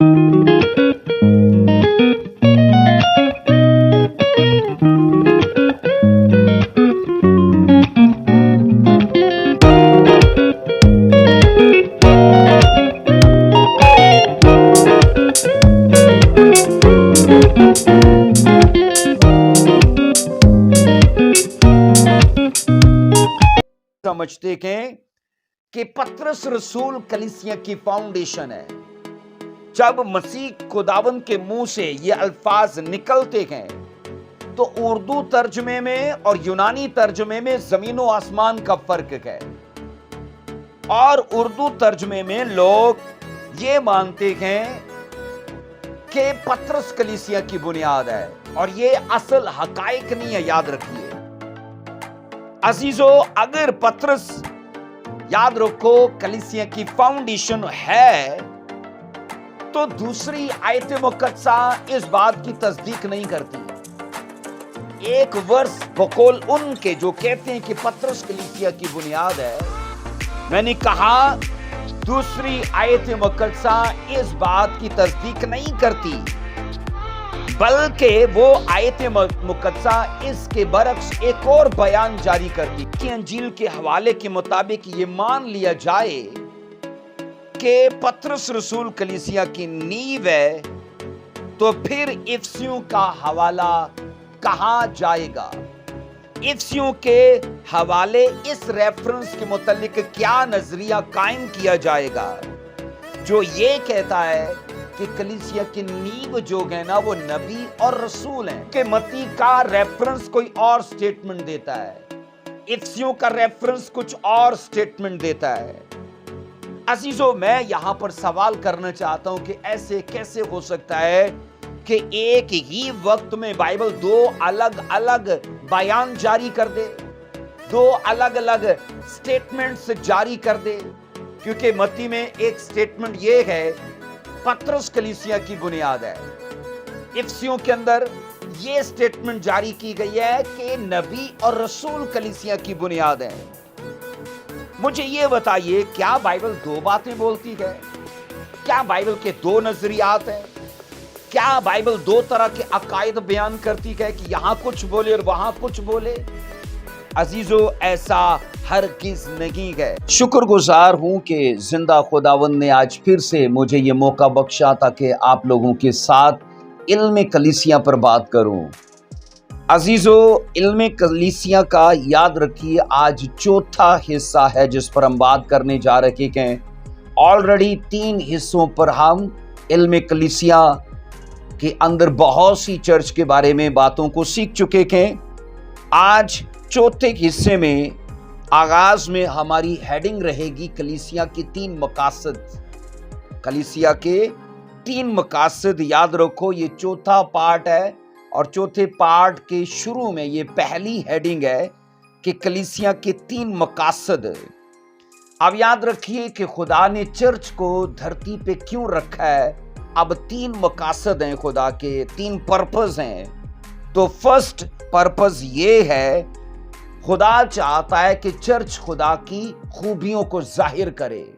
समझते हैं कि पतरस रसूल कलीसिया की फाउंडेशन है। जब मसीह खुदावंद के मुंह से ये अल्फाज निकलते हैं तो उर्दू तर्जमे में और यूनानी तर्जमे में जमीन व आसमान का फर्क है। और उर्दू तर्जमे में लोग ये मानते हैं कि पतरस कलीसिया की बुनियाद है, और ये असल हकायक नहीं है, याद रखिए अजीजों। अगर पतरस, याद रखो, कलीसिया की फाउंडेशन है तो दूसरी आयत मुकद्दसा इस बात की तस्दीक नहीं करती। एक वर्ष बकौल उनके जो कहते हैं कि पतरस कलीसिया की बुनियाद है, मैंने कहा दूसरी आयत मुकद्दसा इस बात की तस्दीक नहीं करती, बल्कि वो आयत मुकद्दसा इसके बरक्स एक और बयान जारी करती कि अंजील के हवाले के मुताबिक ये मान लिया जाए कि पतरस रसूल कलीसिया की नींव है, तो फिर इफसियों का हवाला कहाँ जाएगा? इफसियों के हवाले इस रेफरेंस के मुतालिक क्या नजरिया कायम किया जाएगा जो ये कहता है कि कलीसिया की नींव जो है ना वो नबी और रसूल हैं। कि मत्ती का रेफरेंस कोई और स्टेटमेंट देता है, इफसियों का रेफरेंस कुछ और स्टेटमेंट देता है। अजीजों, मैं यहां पर सवाल करना चाहता हूं कि ऐसे कैसे हो सकता है कि एक ही वक्त में बाइबल दो अलग अलग बयान जारी कर दे, दो अलग अलग स्टेटमेंट्स जारी कर दे। क्योंकि मत्ती में एक स्टेटमेंट ये है पतरस कलीसिया की बुनियाद है, इफसियों के अंदर ये स्टेटमेंट जारी की गई है कि नबी और रसूल कलीसिया की बुनियाद है। मुझे ये बताइए, क्या बाइबल दो बातें बोलती है? क्या बाइबल के दो नजरियात हैं? क्या बाइबल दो तरह के अकायद बयान करती है कि यहां कुछ बोले और वहां कुछ बोले? अजीजों, ऐसा हरगिज नहीं है। शुक्रगुजार हूं कि जिंदा खुदावंद ने आज फिर से मुझे ये मौका बख्शा ताकि आप लोगों के साथ इल्म कलीसिया पर बात करूं। अजीजों, इल्म कलीसिया का याद रखिए आज चौथा हिस्सा है जिस पर हम बात करने जा रहे हैं। ऑलरेडी 3 हिस्सों पर हम इल्म कलीसिया के अंदर बहुत सी चर्च के बारे में बातों को सीख चुके हैं। आज चौथे हिस्से में आगाज में हमारी हेडिंग रहेगी कलीसिया की 3 मकासद। कलीसिया के 3 मकासद, याद रखो ये चौथा पार्ट है, और चौथे पार्ट के शुरू में ये पहली हेडिंग है कि कलीसिया के 3 मकासद। अब याद रखिए कि खुदा ने चर्च को धरती पे क्यों रखा है। अब 3 मकासद हैं खुदा के, 3 पर्पस हैं। तो फर्स्ट पर्पस ये है, खुदा चाहता है कि चर्च खुदा की खूबियों को जाहिर करे।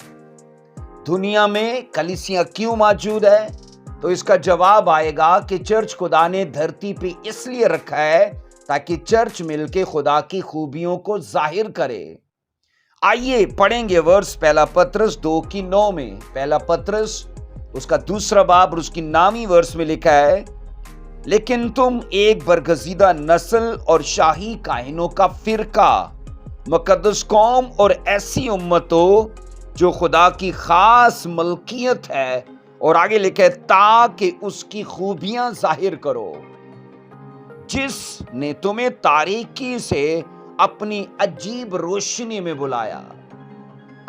दुनिया में कलीसिया क्यों मौजूद है? तो इसका जवाब आएगा कि चर्च खुदा ने धरती पे इसलिए रखा है ताकि चर्च मिलके खुदा की खूबियों को जाहिर करे। आइए पढ़ेंगे वर्स 1 पतरस 2:9 में। 1 पतरस उसका 2 बाब और उसकी 9वीं वर्स में लिखा है, लेकिन तुम एक बरगजीदा नस्ल और शाही काहिनों का फिरका, मुकद्दस कौम और ऐसी उम्मत हो जो खुदा की खास मलकियत है, और आगे लिखा है ताकि उसकी खूबियां जाहिर करो जिसने तुम्हें तारीकी से अपनी अजीब रोशनी में बुलाया।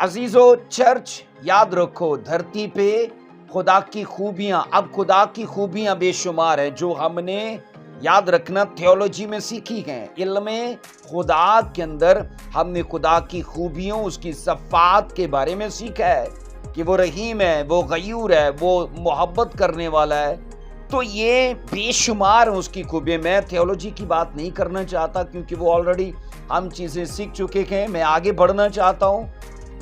अजीजों, चर्च याद रखो धरती पे खुदा की खूबियां, अब खुदा की खूबियां बेशुमार है जो हमने याद रखना थियोलॉजी में सीखी हैं। इल्म खुदा के अंदर हमने खुदा की खूबियों, उसकी सफ़ात के बारे में सीखा है कि वो रहीम है, वो गयूर है, वो मोहब्बत करने वाला है। तो ये बेशुमार है उसकी खूबियां। मैं थियोलॉजी की बात नहीं करना चाहता क्योंकि वो ऑलरेडी हम चीज़ें सीख चुके हैं। मैं आगे बढ़ना चाहता हूँ।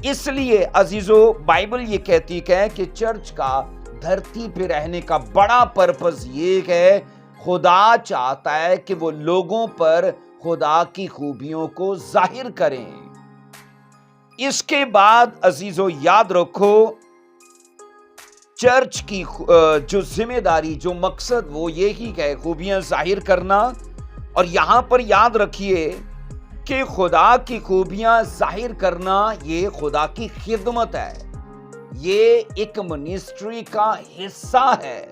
इसलिए अजीजों, बाइबल ये कहती है कि चर्च का دھرتی پہ رہنے کا بڑا پرپس یہ ہے، خدا چاہتا ہے کہ وہ لوگوں پر خدا کی خوبیوں کو ظاہر کریں۔ اس کے بعد عزیزو یاد رکھو، چرچ کی جو ذمہ داری، جو مقصد، وہ یہی ہے، خوبیاں ظاہر کرنا۔ اور یہاں پر یاد رکھیے کہ خدا کی خوبیاں ظاہر کرنا یہ خدا کی خدمت ہے، یہ ایک منسٹری کا حصہ ہے،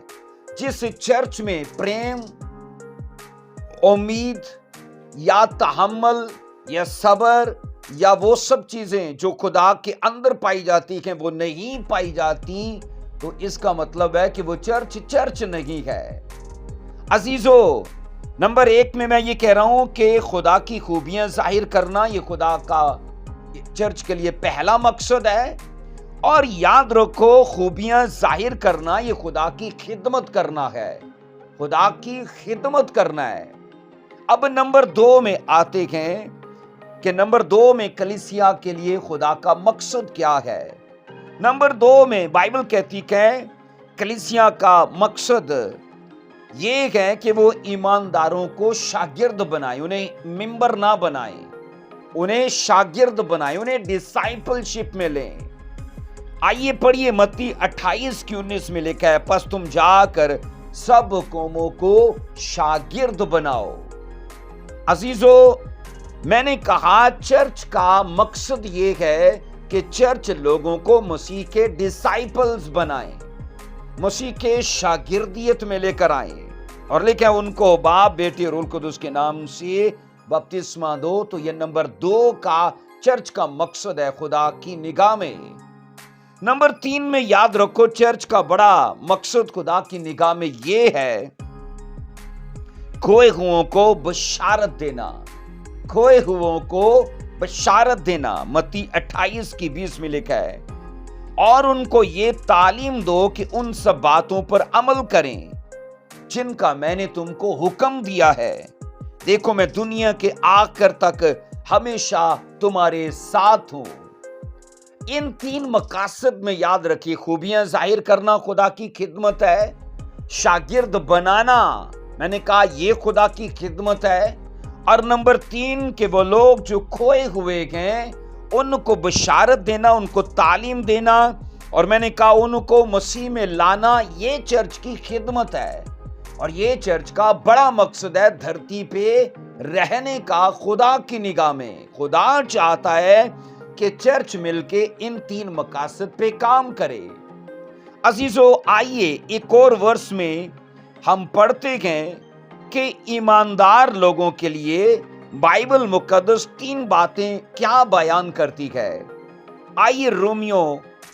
جس چرچ میں پریم، امید یا تحمل یا صبر یا وہ سب چیزیں جو خدا کے اندر پائی جاتی ہیں وہ نہیں پائی جاتی، تو اس کا مطلب ہے کہ وہ چرچ نہیں ہے۔ عزیزو، نمبر 1 میں یہ کہہ رہا ہوں کہ خدا کی خوبیاں ظاہر کرنا یہ خدا کا چرچ کے لیے پہلا مقصد ہے، اور یاد رکھو خوبیاں ظاہر کرنا یہ خدا کی خدمت کرنا ہے، خدا کی خدمت کرنا ہے۔ اب نمبر 2 میں آتے ہیں کہ نمبر 2 میں کلیسیا کے لیے خدا کا مقصد کیا ہے۔ نمبر 2 میں بائبل کہتی ہے کلیسیا کا مقصد یہ ہے کہ وہ ایمانداروں کو شاگرد بنائے، انہیں ممبر نہ بنائے، انہیں شاگرد بنائے، انہیں ڈسائپلشپ میں لیں۔ آئیے پڑھیے متی 28:19 میں لکھا ہے، پس تم جا کر سب قوموں کو شاگرد بناؤ۔ عزیزو، میں نے کہا چرچ کا مقصد یہ ہے کہ چرچ لوگوں کو مسیح کے ڈسائپلز بنائیں، مسیح کے شاگردیت میں لے کر آئیں، اور لے کے ان کو باپ، بیٹے اور روح القدس کے نام سے بپتسمہ دو۔ تو یہ نمبر 2 کا چرچ کا مقصد ہے خدا کی نگاہ میں۔ نمبر 3 میں یاد رکھو چرچ کا بڑا مقصد خدا کی نگاہ میں یہ ہے کھوئے ہوئوں کو بشارت دینا، کھوئے ہوئوں کو بشارت دینا۔ متی 28:20 میں لکھا ہے، اور ان کو یہ تعلیم دو کہ ان سب باتوں پر عمل کریں جن کا میں نے تم کو حکم دیا ہے، دیکھو میں دنیا کے آخر تک ہمیشہ تمہارے ساتھ ہوں۔ ان 3 مقاصد میں یاد رکھیے، خوبیاں ظاہر کرنا خدا کی خدمت ہے، شاگرد بنانا میں نے کہا یہ خدا کی خدمت ہے، اور نمبر 3 کہ وہ لوگ جو کھوئے ہوئے ہیں ان کو بشارت دینا، ان کو تعلیم دینا، اور میں نے کہا ان کو مسیح میں لانا، یہ چرچ کی خدمت ہے، اور یہ چرچ کا بڑا مقصد ہے دھرتی پہ رہنے کا خدا کی نگاہ میں۔ خدا چاہتا ہے کہ چرچ مل کے ان 3 مقاصد پہ کام کرے۔ عزیزو، آئیے ایک اور ورس میں ہم پڑھتے ہیں کہ ایماندار لوگوں کے لیے بائبل مقدس 3 باتیں کیا بیان کرتی ہے۔ آئیے رومیو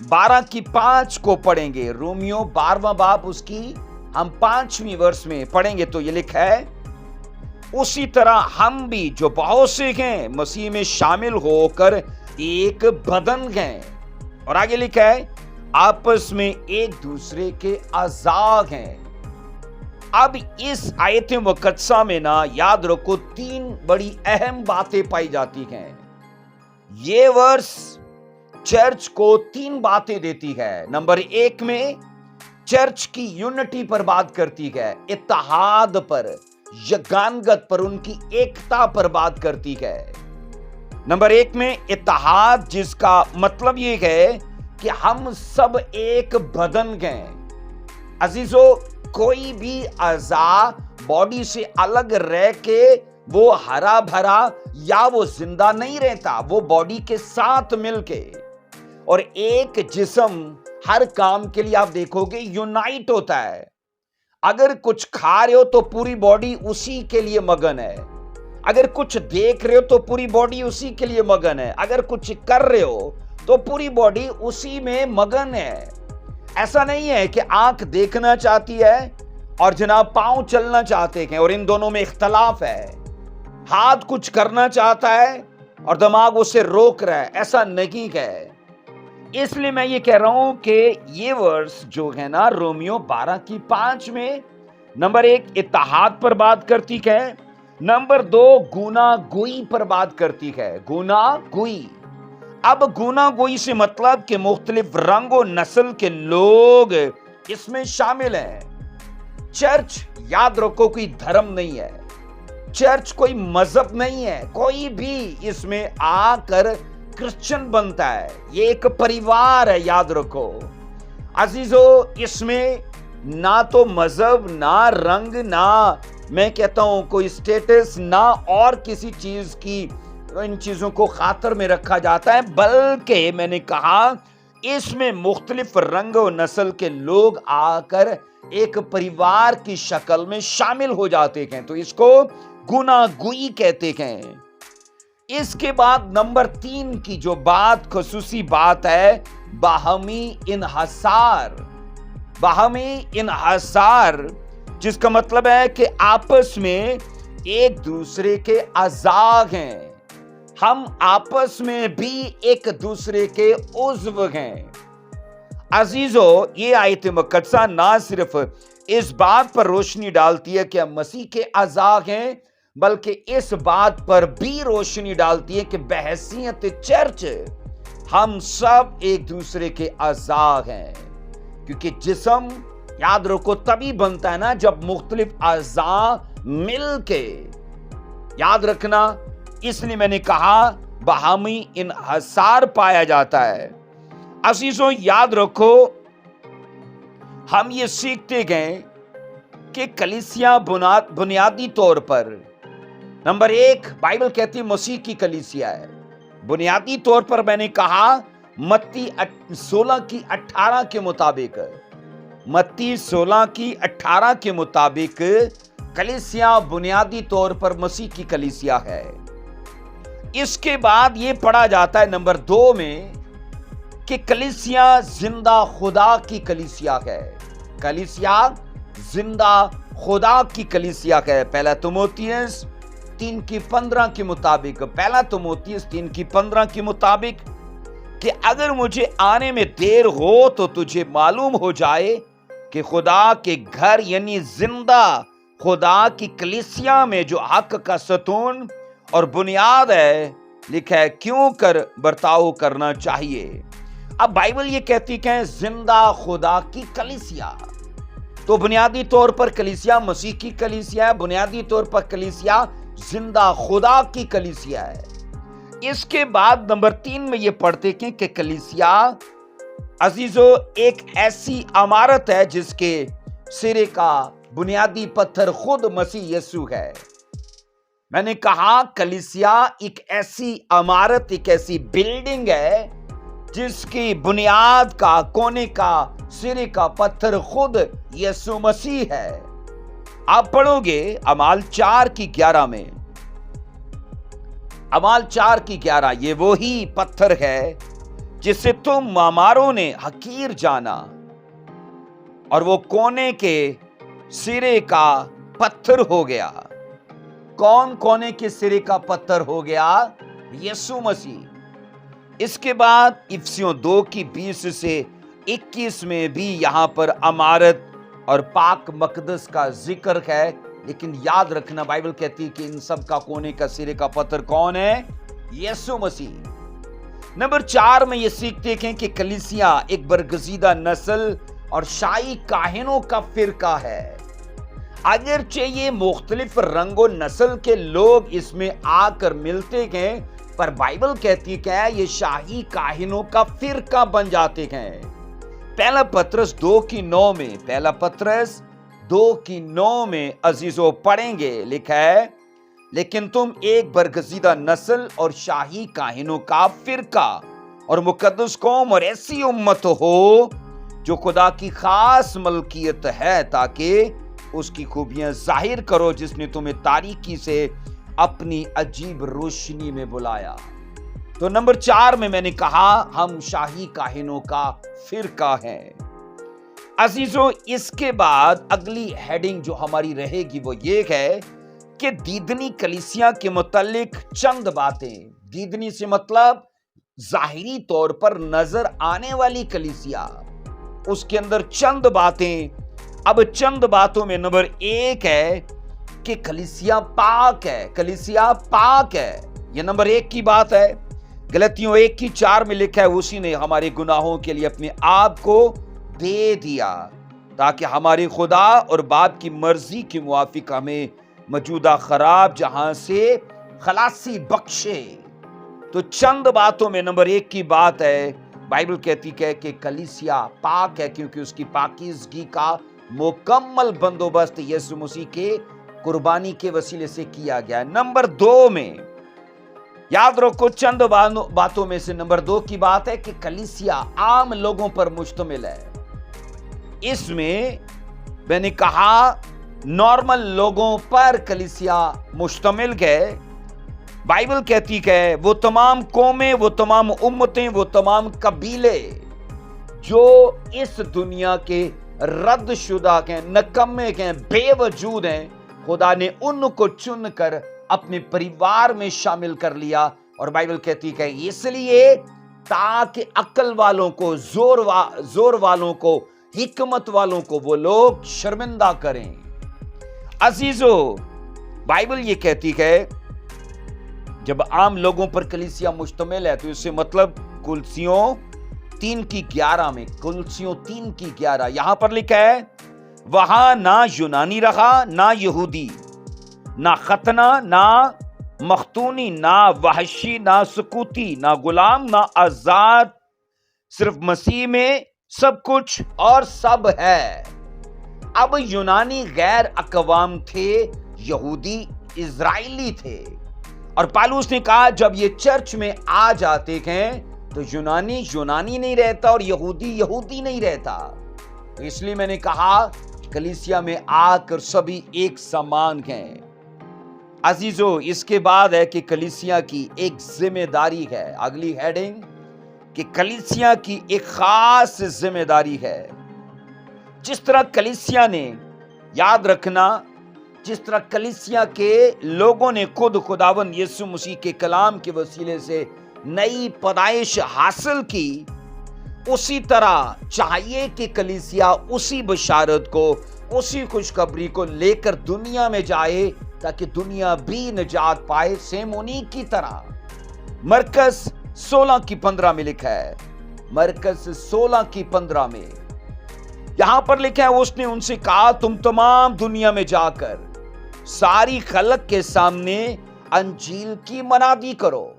12:5 کو پڑھیں گے، رومیو 12واں باب اس کی ہم 5ویں ورس میں پڑھیں گے، تو یہ لکھا ہے، اسی طرح ہم بھی جو بہت سے ہیں مسیح میں شامل ہو کر ایک بدن ہیں، اور آگے لکھا ہے آپس میں ایک دوسرے کے اعضاء ہیں۔ اب اس آیت مقدسہ میں یاد رکھو 3 بڑی اہم باتیں پائی جاتی ہیں۔ یہ ورس چرچ کو 3 باتیں دیتی ہے۔ نمبر 1 میں چرچ کی یونٹی پر بات کرتی ہے، اتحاد پر، یگانگت پر، ان کی ایکتا پر بات کرتی ہے۔ نمبر 1 میں اتحاد، جس کا مطلب یہ ہے کہ ہم سب ایک بدن ہیں۔ عزیزو، کوئی بھی اعضاء باڈی سے الگ رہ کے وہ ہرا بھرا یا وہ زندہ نہیں رہتا، وہ باڈی کے ساتھ مل کے، اور ایک جسم ہر کام کے لیے آپ دیکھو گے یونائٹ ہوتا ہے۔ اگر کچھ کھا رہے ہو تو پوری باڈی اسی کے لیے مگن ہے، اگر کچھ دیکھ رہے ہو تو پوری باڈی اسی کے لیے مگن ہے، اگر کچھ کر رہے ہو تو پوری باڈی اسی میں مگن ہے۔ ایسا نہیں ہے کہ آنکھ دیکھنا چاہتی ہے اور جناب پاؤں چلنا چاہتے ہیں اور ان دونوں میں اختلاف ہے، ہاتھ کچھ کرنا چاہتا ہے اور دماغ اسے روک رہا ہے، ایسا نہیں ہے۔ اس لیے میں یہ کہہ رہا ہوں کہ یہ ورس جو ہے رومیو 12:5 میں نمبر 1 اتحاد پر بات کرتی ہے، نمبر 2 گناہ گوئی پر بات کرتی ہے، گناہ گوئی۔ اب گناہ گوئی سے مطلب کہ مختلف رنگ و نسل کے لوگ اس میں شامل ہیں۔ چرچ یاد رکھو کوئی دھرم نہیں ہے، چرچ کوئی مذہب نہیں ہے، کوئی بھی اس میں آ کر کرسچن بنتا ہے، یہ ایک پریوار ہے، یاد رکھو عزیزو۔ اس میں نہ تو مذہب، نہ رنگ، نہ میں کہتا ہوں کوئی سٹیٹس، نہ اور کسی چیز کی ان چیزوں کو خاطر میں رکھا جاتا ہے، بلکہ میں نے کہا اس میں مختلف رنگ و نسل کے لوگ آ کر ایک پریوار کی شکل میں شامل ہو جاتے ہیں، تو اس کو گناہ گوئی کہتے ہیں۔ اس کے بعد نمبر 3 کی جو بات خصوصی بات ہے، باہمی انحصار۔ باہمی انحصار جس کا مطلب ہے کہ آپس میں ایک دوسرے کے اعضاء ہیں، ہم آپس میں بھی ایک دوسرے کے عضو ہیں۔ عزیزو، یہ آیت مقدسہ نہ صرف اس بات پر روشنی ڈالتی ہے کہ ہم مسیح کے اعضاء ہیں، بلکہ اس بات پر بھی روشنی ڈالتی ہے کہ بحیثیت چرچ ہم سب ایک دوسرے کے اعضاء ہیں، کیونکہ جسم یاد رکھو تبھی بنتا ہے نا جب مختلف اعضاء مل کے، یاد رکھنا، اس لیے میں نے کہا باہمی انحصار پایا جاتا ہے۔ عزیزوں یاد رکھو، ہم یہ سیکھتے گئے کہ کلیسیا بنیادی طور پر نمبر 1 بائبل کہتی مسیح کی کلیسیا ہے۔ بنیادی طور پر میں نے کہا متی 16:18 کے مطابق، متی 16:18 کے مطابق کلیسیا بنیادی طور پر مسیح کی کلیسیا ہے۔ اس کے بعد یہ پڑھا جاتا ہے نمبر 2 میں کہ کلیسیا زندہ خدا کی کلیسیا ہے، کلیسیا زندہ خدا کی کلیسیا ہے۔ پہلا تیموتھیوس 3:15 کے مطابق، پہلا تیموتھیوس 3:15 کے مطابق کہ اگر مجھے آنے میں دیر ہو تو تجھے معلوم ہو جائے کہ خدا کے گھر یعنی زندہ خدا کی کلیسیا میں جو حق کا ستون اور بنیاد ہے، لکھا ہے کیوں کر برتاؤ کرنا چاہیے۔ اب بائبل یہ کہتی کہ زندہ خدا کی کلیسیا، تو بنیادی طور پر کلیسیا مسیح کی کلیسیا ہے، بنیادی طور پر کلیسیا زندہ خدا کی کلیسیا ہے۔ اس کے بعد نمبر 3 میں یہ پڑھتے کہ کلیسیا عزیزو ایک ایسی عمارت ہے جس کے سرے کا بنیادی پتھر خود مسیح یسوع ہے۔ میں نے کہا کلیسیا ایک ایسی عمارت، ایک ایسی بلڈنگ ہے جس کی بنیاد کا کونے کا سرے کا پتھر خود یسوع مسیح ہے۔ آپ پڑھو گے اعمال 4:11 میں، اعمال 4:11، یہ وہی پتھر ہے جسے تم معماروں نے حقیر جانا، اور وہ کونے کے سرے کا پتھر ہو گیا۔ کون کونے کے سرے کا پتھر ہو گیا؟ یسوع مسیح۔ اس کے بعد افسیوں 2:20 سے 21 میں بھی یہاں پر عمارت اور پاک مقدس کا ذکر ہے، لیکن یاد رکھنا بائبل کہتی ہے کہ ان سب کا کونے کا سرے کا پتھر کون ہے؟ یسوع مسیح۔ نمبر 4 میں یہ سیکھتے ہیں کہ کلیسیا ایک برگزیدہ نسل اور شاہی کاہنوں کا فرقہ ہے۔ اگرچہ یہ مختلف رنگ و نسل کے لوگ اس میں آ کر ملتے ہیں، پر بائبل کہتی ہے یہ شاہی کاہنوں کا فرقہ بن جاتے ہیں۔ پہلا پطرس 2:9 میں، پہلا پطرس 2:9 میں عزیزو پڑھیں گے، لکھا ہے لیکن تم ایک برگزیدہ نسل اور شاہی کاہنوں کا فرقہ اور مقدس قوم اور ایسی امت ہو جو خدا کی خاص ملکیت ہے، تاکہ اس کی خوبیاں ظاہر کرو جس نے تمہیں تاریکی سے اپنی عجیب روشنی میں بلایا۔ تو نمبر 4 میں نے کہا ہم شاہی کاہنوں کا فرقہ ہے۔ عزیزو اس کے بعد اگلی ہیڈنگ جو ہماری رہے گی وہ یہ ہے کہ دیدنی کلیسیا کے متعلق چند باتیں۔ دیدنی سے مطلب ظاہری طور پر نظر آنے والی کلیسیا، اس کے اندر چند باتیں۔ اب چند باتوں میں نمبر 1 ہے کہ کلیسیا پاک ہے، کلیسیا پاک ہے، یہ نمبر 1 کی بات ہے۔ غلطیوں 1:4 میں لکھا ہے اسی نے ہمارے گناہوں کے لیے اپنے آپ کو دے دیا۔ ताकि हमारे खुदा और बाप की मर्जी के मुवाफिक हमें मौजूदा खराब जहां से खलासी बख्शे। तो चंद बातों में नंबर 1 की बात है, बाइबल कहती है कि कलीसिया पाक है क्योंकि उसकी पाकीज़गी का मुकम्मल बंदोबस्त यीशु मसीह के कुर्बानी के वसीले से किया गया है। नंबर 2 में याद रखो, चंद बातों में से नंबर 2 की बात है कि कलीसिया आम लोगों पर मुश्तमिल है। इसमें मैंने कहा नॉर्मल लोगों पर कलीसिया मुश्तमिल है। बाइबल कहती है वो तमाम कौमें, वो तमाम उम्मतें, वो तमाम कबीले जो इस दुनिया के रद्दशुदा के, नकम्मे के, बेवजूद हैं, खुदा ने उनको चुनकर अपने परिवार में शामिल कर लिया। और बाइबल कहती है इसलिए ताकि अक्ल वालों को, जोर वालों को, हिकमत वालों को वो लोग शर्मिंदा करें। अजीजों, बाइबल ये कहती है जब आम लोगों पर कलीसिया मुश्तमिल है तो इससे मतलब कुलसियों 3:11 में, कुलसियों 3:11 यहां पर लिखा है वहां ना यूनानी रहा, ना यहूदी, ना खतना, ना मख्तूनी, ना वहशी, ना सुकूती, ना गुलाम, ना आजाद, सिर्फ मसीह में सब कुछ और सब है। अब यूनानी गैर अकवाम थे, यहूदी इजराइली थे। और पालूस ने कहा जब ये चर्च में आ जाते हैं तो यूनानी यूनानी नहीं रहता और यहूदी यहूदी नहीं रहता। तो इसलिए मैंने कहा कलीसिया में आकर सभी एक समान हैं। अजीजों, इसके बाद है कि कलीसिया की एक जिम्मेदारी है। अगली हेडिंग कि कलीसिया की एक खास जिम्मेदारी है। जिस तरह कलीसिया ने, याद रखना, जिस तरह कलीसिया के लोगों ने खुद खुदावंद यीशु मसीह के कलाम के वसीले से नई पैदाइश हासिल की, उसी तरह चाहिए कि कलीसिया उसी बशारत को, उसी खुशखबरी को लेकर दुनिया में जाए ताकि दुनिया भी निजात पाए। सेम उन्हीं की तरह मरकस 16:15 में लिखा है, मरकस 16:15 में यहां पर लिखा है उसने उनसे कहा तुम तमाम दुनिया में जाकर सारी खलक के सामने अंजील की मनादी करो।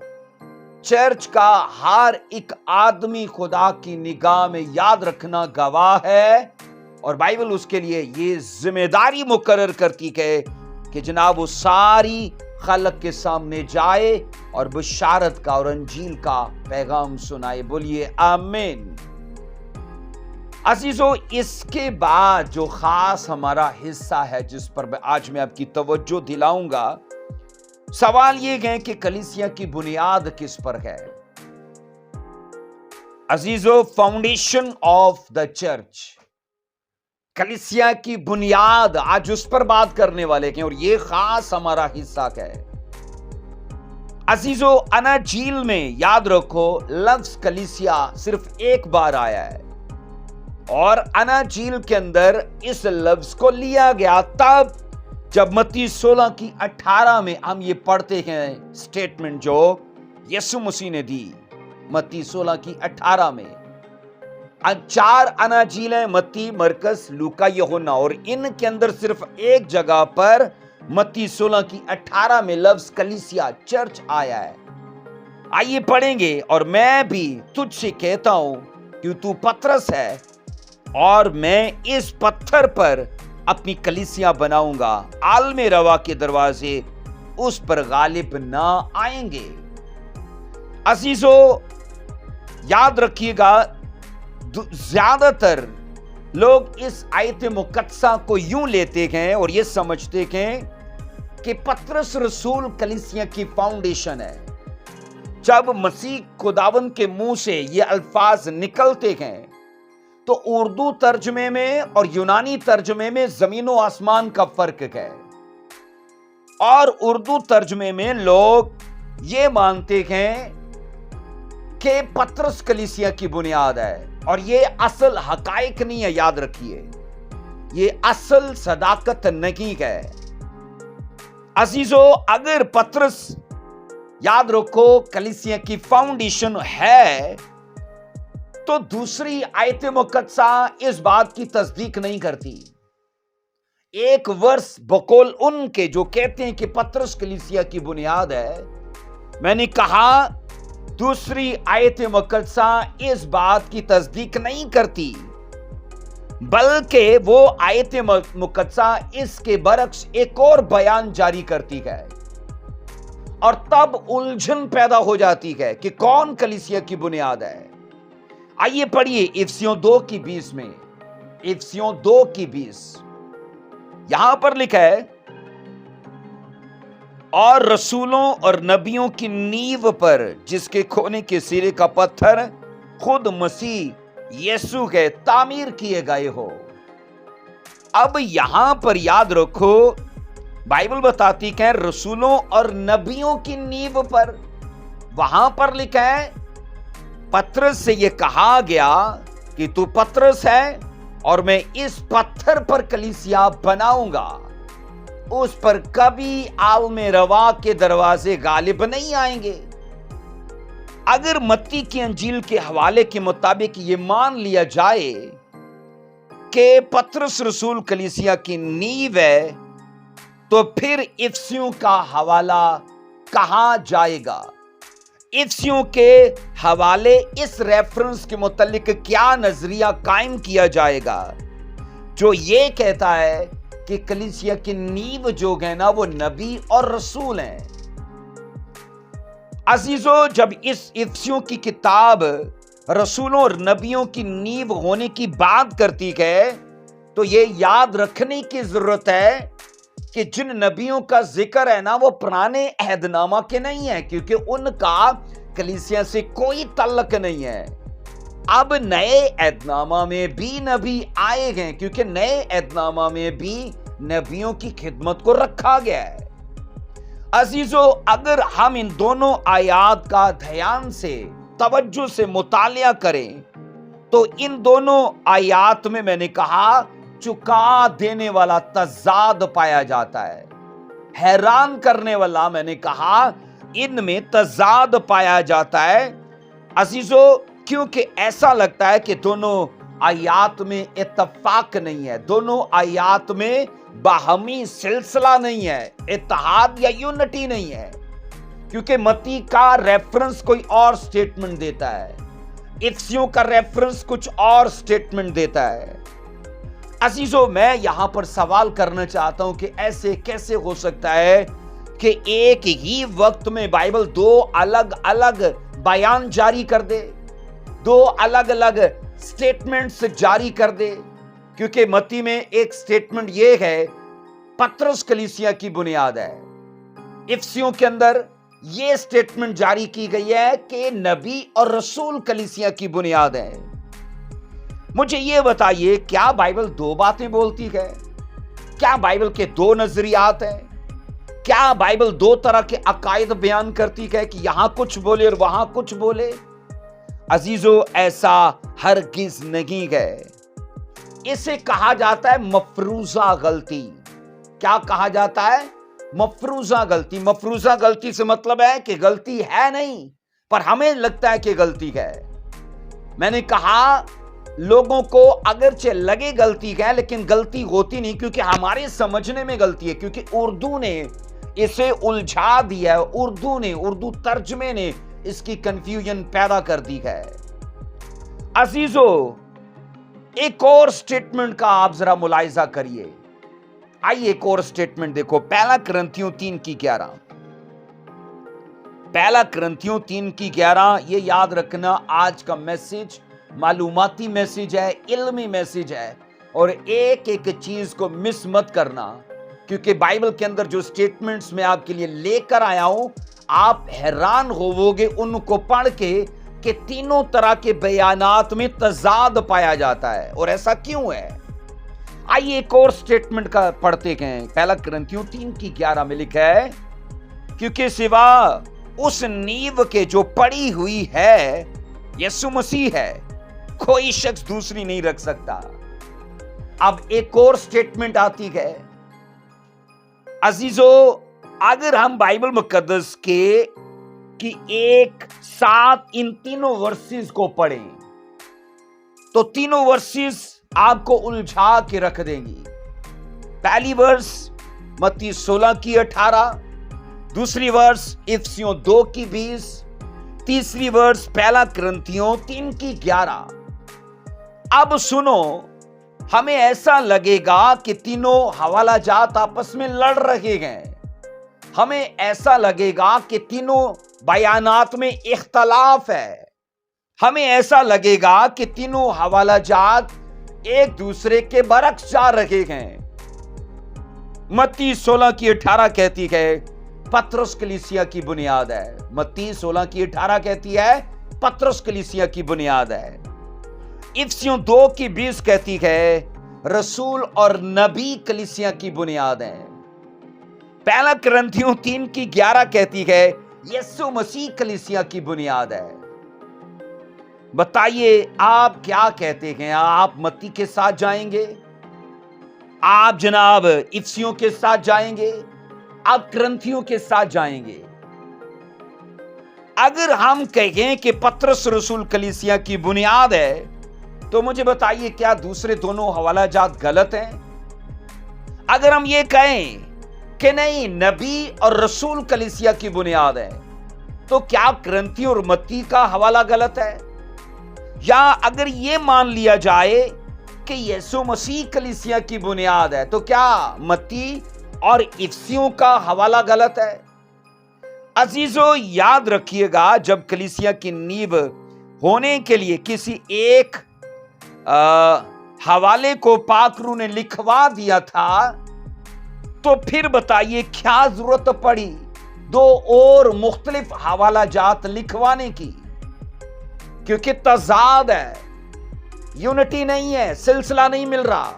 चर्च का हर एक आदमी खुदा की निगाह में, याद रखना, गवाह है। और बाइबल उसके लिए ये जिम्मेदारी मुकर्रर करती है कि जनाब वो सारी खलक के सामने जाए और बशारत का और अंजील का पैगाम सुनाए। बोलिए आमीन। अजीजों, इसके बाद जो खास हमारा हिस्सा है जिस पर आज मैं आपकी तवज्जो दिलाऊंगा, सवाल ये है कि कलीसिया की बुनियाद किस पर है। अजीजों, फाउंडेशन ऑफ द चर्च, कलीसिया की बुनियाद, आज उस पर बात करने वाले हैं और ये खास हमारा हिस्सा है। अजीजों, अनाजील में याद रखो लफ्ज कलीसिया सिर्फ एक बार आया है और अनाजील के अंदर इस लफ्ज को लिया गया तब जब मत्ती 16:18 में हम ये पढ़ते हैं स्टेटमेंट जो यीशु मसीह ने दी। मत्ती 16:18 में 4 अनाजील हैं, मत्ती, मरकस, लूका, यूहन्ना, और इनके अंदर सिर्फ एक जगह पर मत्ती 16:18 में लफ्ज कलीसिया, चर्च आया है। आइए पढ़ेंगे। और मैं भी तुझसे कहता हूं कि तू पतरस है और मैं इस पत्थर पर अपनी कलीसिया बनाऊंगा, आलमे रवा के दरवाजे उस पर गालिब ना आएंगे। अजीजों, याद रखिएगा, ज्यादातर लोग इस आयत मुकद्दसा को यूं लेते हैं और ये समझते हैं कि पतरस रसूल कलीसिया की फाउंडेशन है। जब मसीह खुदावंद के मुंह से ये अल्फाज निकलते हैं तो उर्दू तर्जमे में और यूनानी तर्जमे में जमीनों आसमान का फर्क है। और उर्दू तर्जमे में लोग ये मानते हैं कि पतरस कलीसिया की बुनियाद है और ये असल हकाइक नहीं है। याद रखिए, ये असल सदाकत नहीं है। अजीजों, अगर पतरस, याद रखो, कलीसिया की फाउंडेशन है तो दूसरी आयत मुकद्दसा इस बात की तस्दीक नहीं करती। एक वर्ष बकौल उनके जो कहते हैं कि पतरस कलीसिया की बुनियाद है, मैंने कहा दूसरी आयत मुकद्दसा इस बात की तस्दीक नहीं करती, बल्कि वो आयत मुकद्दसा इसके बरक्स एक और बयान जारी करती है और तब उलझन पैदा हो जाती है कि कौन कलीसिया की बुनियाद है। आइए पढ़िए इफिसियों 2:20 में, इफिसियों 2:20 यहां पर लिखा है, और रसूलों और नबियों की नींव पर जिसके खोने के सिरे का पत्थर खुद मसीह यीशु के तामीर किए गए हो। अब यहां पर याद रखो, बाइबल बताती है रसूलों और नबियों की नींव पर, वहां पर लिखा है पतरस से यह कहा गया कि तू पतरस है और मैं इस पत्थर पर कलीसिया बनाऊंगा, उस पर कभी आलमे रवा के दरवाजे गालिब नहीं आएंगे। अगर मत्ती की अंजील के हवाले के मुताबिक यह मान लिया जाए कि पतरस रसूल कलीसिया की नींव है, तो फिर इफिसियों का हवाला कहां जाएगा? इफिसियों के हवाले इस रेफरेंस के मुतालिक क्या नजरिया कायम किया जाएगा जो ये कहता है कि कलीसिया की नींव जो है ना वो नबी और रसूल हैं। अजीजों, जब इस इफिसियों की किताब रसूलों और नबियों की नींव होने की बात करती है, तो ये याद रखने की जरूरत है कि जिन नबियों का जिक्र है ना वो पुराने अहदनामा के नहीं है, क्योंकि उनका कलीसिया से कोई ताल्लुक नहीं है। अब नए अहदनामा में भी नबी आए हैं, क्योंकि नए अहदनामा में भी नबियों की खिदमत को रखा गया है। अजीजों, अगर हम इन दोनों आयात का ध्यान से तवज्जो से मुतालिया करें तो इन दोनों आयात में मैंने कहा चुका देने वाला तजाद पाया जाता है। हैरान करने वाला मैंने कहा इनमें तजाद पाया जाता है अजीजों, क्योंकि ऐसा लगता है कि दोनों आयात में इत्तफाक नहीं है, दोनों आयात में बाहमी सिलसिला नहीं है, इत्तेहाद या यूनिटी नहीं है, क्योंकि मत्ती का रेफरेंस कोई और स्टेटमेंट देता है, इफिसियों का रेफरेंस कुछ और स्टेटमेंट देता है। अजीजों, मैं यहां पर सवाल करना चाहता हूं कि ऐसे कैसे हो सकता है कि एक ही वक्त में बाइबल दो अलग अलग बयान जारी कर दे, दो अलग अलग स्टेटमेंट्स जारी कर दे। क्योंकि मत्ती में एक स्टेटमेंट यह है पतरस कलीसिया की बुनियाद है, इफिसियों के अंदर यह स्टेटमेंट जारी की गई है कि नबी और रसूल कलीसिया की बुनियाद है। मुझे यह बताइए, क्या बाइबल दो बातें बोलती है? क्या बाइबल के दो नजरियात हैं? क्या बाइबल दो तरह के अकायद बयान करती है कि यहां कुछ बोले और वहां कुछ बोले? अजीजों, ऐसा हरगिज नहीं है। इसे कहा जाता है मफरूजा गलती। क्या कहा जाता है? मफरूजा गलती। मफरूजा गलती से मतलब है कि गलती है नहीं, पर हमें लगता है कि गलती है। मैंने कहा लोगों को अगरचे लगे गलती है, लेकिन गलती होती नहीं, क्योंकि हमारे समझने में गलती है, क्योंकि उर्दू ने इसे उलझा दिया है, उर्दू तर्जमे ने इसकी कंफ्यूजन पैदा कर दी है। अजीजों, एक और स्टेटमेंट का आप जरा मुलाहिजा करिए। आइए एक और स्टेटमेंट देखो, पहला कुरिन्थियों 3:11। पहला कुरिन्थियों 3:11। ये याद रखना, आज का मैसेज मालूमाती मैसेज है, इल्मी मैसेज है, और एक एक चीज को मिस मत करना, क्योंकि बाइबल के अंदर जो स्टेटमेंट्स मैं आपके लिए लेकर आया हूं, आप हैरान होवोगे उनको पढ़ के कि तीनों तरह के बयानात में तजाद पाया जाता है। और ऐसा क्यों है? आइए एक और स्टेटमेंट का पढ़ते हैं। पहला कुरिन्थियों 3:11 में लिखा है, क्योंकि सिवा उस नींव के जो पड़ी हुई है यीशु मसीह है, कोई शख्स दूसरी नहीं रख सकता। अब एक और स्टेटमेंट आती है। अजीजों, अगर हम बाइबल मुकद्दस के कि एक साथ इन तीनों वर्सेस को पढ़ें, तो तीनों वर्सेस आपको उलझा के रख देंगी। पहली वर्स मत्ती 16 की 18, दूसरी वर्स इफिसियों 2 की 20, तीसरी वर्स पहला कुरिन्थियों 3 की 11। अब सुनो, हमें ऐसा लगेगा कि तीनों हवाला जात आपस में लड़ रहे हैं। हमें ऐसा लगेगा कि तीनों बयानात में इख्तलाफ है। हमें ऐसा लगेगा कि तीनों हवाला जात एक दूसरे के बरक्स जा रहे हैं। मत्ती 16 की 18 कहती है पतरस कलीसिया की बुनियाद है। मत्ती 16 की 18 कहती है पतरस कलीसिया की बुनियाद है। इफिसियों 2 की 20 कहती है रसूल और नबी कलीसिया की बुनियाद है। पहला कुरिन्थियों 3 की 11 कहती है यीशु मसीह कलीसिया की बुनियाद है। बताइए आप क्या कहते हैं? आप मत्ती के साथ जाएंगे? आप जनाब इफिसियों के साथ जाएंगे? आप कुरिन्थियों के साथ जाएंगे? अगर हम कहें कि पतरस रसूल कलीसिया की बुनियाद है, तो मुझे बताइए क्या दूसरे दोनों हवाला जात गलत हैं? अगर हम ये कहें कि नहीं, नबी और रसूल कलीसिया की बुनियाद है, तो क्या कुरिन्थी और मत्ती का हवाला गलत है? या अगर ये मान लिया जाए कि यीशु मसीह कलीसिया की बुनियाद है, तो क्या मत्ती और इफिसियों का हवाला गलत है? अजीजों, याद रखिएगा, जब कलीसिया की नींव होने के लिए किसी एक हवाले को पाकरू ने लिखवा दिया था, तो फिर बताइए क्या जरूरत पड़ी दो और मुख्तलिफ हवाला जात लिखवाने की? क्योंकि तजाद है, यूनिटी नहीं है, सिलसिला नहीं मिल रहा।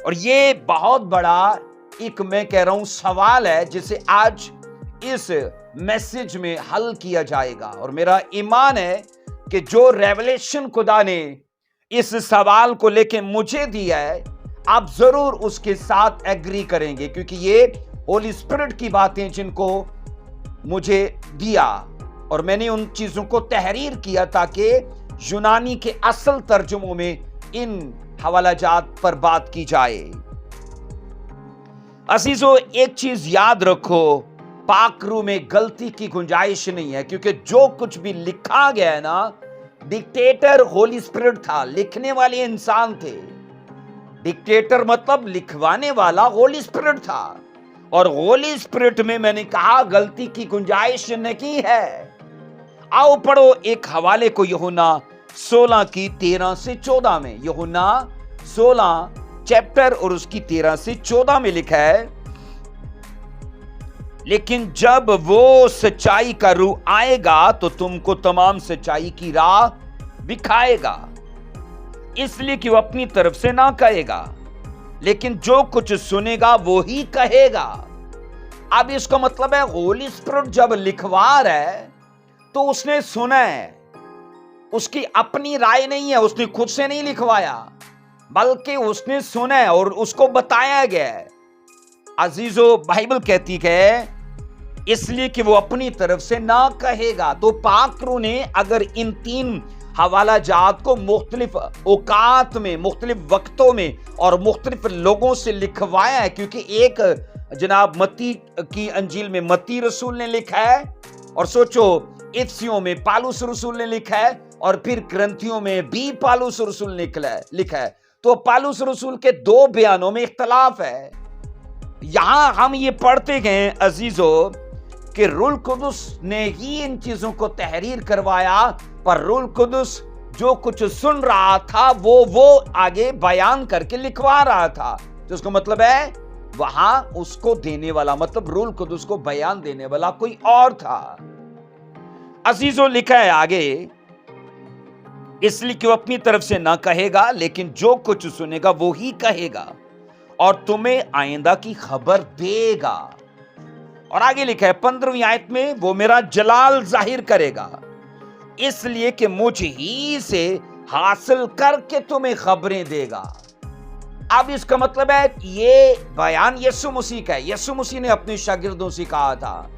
और ये बहुत बड़ा एक, मैं कह रहा हूं, सवाल है जिसे आज इस मैसेज में हल किया जाएगा। और मेरा ईमान है कि जो रेवलेशन खुदा ने इस सवाल को लेके मुझे दिया है, आप जरूर उसके साथ एग्री करेंगे, क्योंकि ये होली स्पिरिट की बातें जिनको मुझे दिया, और मैंने उन चीजों को तहरीर किया ताकि यूनानी के असल तर्जुमों में इन हवालाजात पर बात की जाए। अजीजों, एक चीज याद रखो, पाकरू में गलती की गुंजाइश नहीं है, क्योंकि जो कुछ भी लिखा गया है ना, डिक्टेटर होली स्पिरिट था, लिखने वाले इंसान थे। डिक्टेटर मतलब लिखवाने वाला होली स्पिरिट था, और होली स्पिरिट में मैंने कहा गलती की गुंजाइश नहीं है। आओ पढ़ो एक हवाले को, यूहन्ना 16 की 13 से 14 में। यूहन्ना 16 चैप्टर और उसकी 13 से 14 में लिखा है, लेकिन जब वो सच्चाई का रूह आएगा तो तुमको तमाम सच्चाई की राह दिखाएगा, इसलिए कि वो अपनी तरफ से ना कहेगा, लेकिन जो कुछ सुनेगा वो ही कहेगा। अब इसका मतलब है होली स्पिरिट जब लिखवा रहा है तो उसने सुना है, उसकी अपनी राय नहीं है, उसने खुद से नहीं लिखवाया, बल्कि उसने सुना है और उसको बताया गया है। अजीजों, बाइबल कहती है इसलिए कि वो अपनी तरफ से ना कहेगा। तो पाकरू ने अगर इन तीन हवाला जात को मुख्तलिफ औकात में, मुख्तलिफ वक्तों में और मुख्तलिफ लोगों से लिखवाया है, क्योंकि एक जनाब मत्ती की अंजील में मत्ती रसूल ने लिखा है, और सोचो इफिसियों में पालूस रसूल ने लिखा है, और फिर कुरिन्थियों में भी पालूस रसूल ने लिखा है। तो पालूस रसूल के दो बयानों में इख्तलाफ है। यहां हम ये पढ़ते गए अजीजों कि रूल कुदुस ने ही इन चीजों को तहरीर करवाया, पर रूल कुदुस जो कुछ सुन रहा था वो आगे बयान करके लिखवा रहा था। तो उसका मतलब है वहां उसको देने वाला, मतलब रूल कुदुस को बयान देने वाला कोई और था। अजीजों, लिखा है आगे, इसलिए कि वो अपनी तरफ से ना कहेगा, लेकिन जो कुछ सुनेगा वो ही कहेगा और तुम्हें आइंदा की खबर देगा। और आगे लिखा है 15वीं आयत में, वो मेरा जलाल जाहिर करेगा, इसलिए कि मुझ ही से हासिल करके तुम्हें खबरें देगा। अब इसका मतलब है ये बयान यीशु मसीह का है। यीशु मसीह ने अपने शागिर्दों से कहा था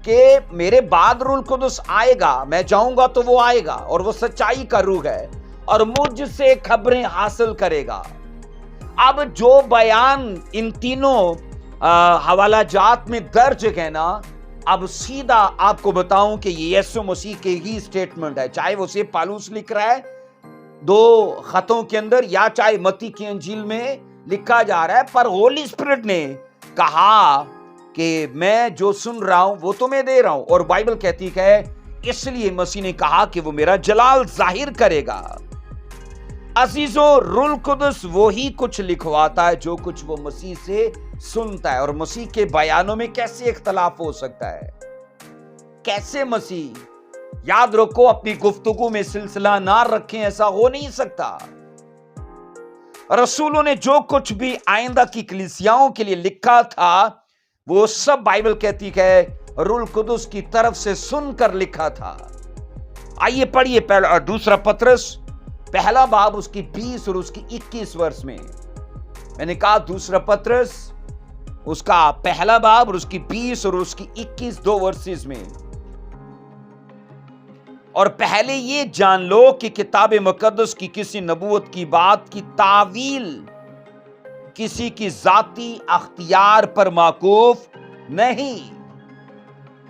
कि मेरे बाद रूल कुदुस आएगा, मैं जाऊंगा तो वो आएगा, और वो सच्चाई का रूह है, اور مجھ سے خبریں حاصل کرے گا۔ اب جو بیان ان تینوں حوالہ جات میں درج ہے نا، اب سیدھا آپ کو بتاؤں کہ یہ یسوع مسیح کے ہی سٹیٹمنٹ ہے، چاہے وہ سے پالوس لکھ رہا ہے 2 خطوں کے اندر، یا چاہے متی کی انجیل میں لکھا جا رہا ہے، پر ہولی اسپرٹ نے کہا کہ میں جو سن رہا ہوں وہ تمہیں دے رہا ہوں، اور بائبل کہتی ہے اس لیے مسیح نے کہا کہ وہ میرا جلال ظاہر کرے گا۔ عزیزو، روح القدس وہی کچھ لکھواتا ہے جو کچھ وہ مسیح سے سنتا ہے، اور مسیح کے بیانوں میں کیسے اختلاف ہو سکتا ہے؟ کیسے مسیح؟ یاد رکھو، اپنی گفتگو میں سلسلہ نہ رکھیں، ایسا ہو نہیں سکتا۔ رسولوں نے جو کچھ بھی آئندہ کی کلیسیاؤں کے لیے لکھا تھا وہ سب بائبل کہتی ہے روح القدس کی طرف سے سن کر لکھا تھا۔ آئیے پڑھیے دوسرا پطرس پہلا باب اس کی 20 اور اس کی 21 ورس میں نے کہا دوسرا پطرس اس کا پہلا باب اور اس کی 20 اور اس کی 21 2 ورسز میں۔ اور پہلے یہ جان لو کہ کتاب مقدس کی کسی نبوت کی بات کی تعویل کسی کی ذاتی اختیار پر موقوف نہیں۔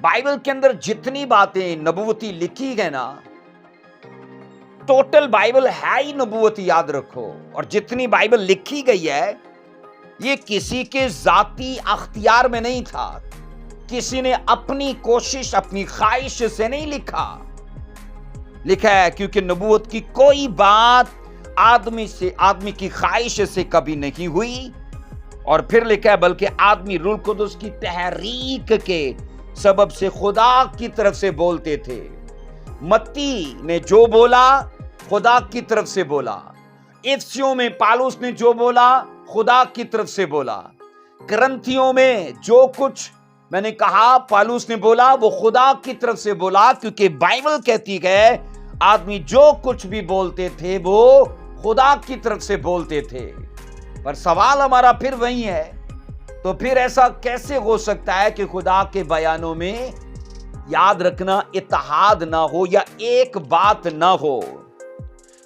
بائبل کے اندر جتنی باتیں نبوتی لکھی گئے نا، ٹوٹل بائبل ہے ہی نبوتی، یاد رکھو، اور جتنی بائبل لکھی گئی ہے یہ کسی کے ذاتی اختیار میں نہیں تھا، کسی نے اپنی کوشش اپنی خواہش سے نہیں لکھا ہے، کیونکہ نبوت کی کوئی بات آدمی کی خواہش سے کبھی نہیں ہوئی، اور پھر لکھا ہے بلکہ آدمی روح القدس کی تحریک کے سبب سے خدا کی طرف سے بولتے تھے۔ متی نے جو بولا خدا کی طرف سے بولا، افسیوں میں پالوس نے جو بولا خدا کی طرف سے بولا، کرنتھیوں میں جو کچھ میں نے کہا پالوس نے بولا وہ خدا کی طرف سے بولا، کیونکہ بائبل کہتی ہے آدمی جو کچھ بھی بولتے تھے وہ خدا کی طرف سے بولتے تھے۔ پر سوال ہمارا پھر وہی ہے، تو پھر ایسا کیسے ہو سکتا ہے کہ خدا کے بیانوں میں یاد رکھنا اتحاد نہ ہو یا ایک بات نہ ہو؟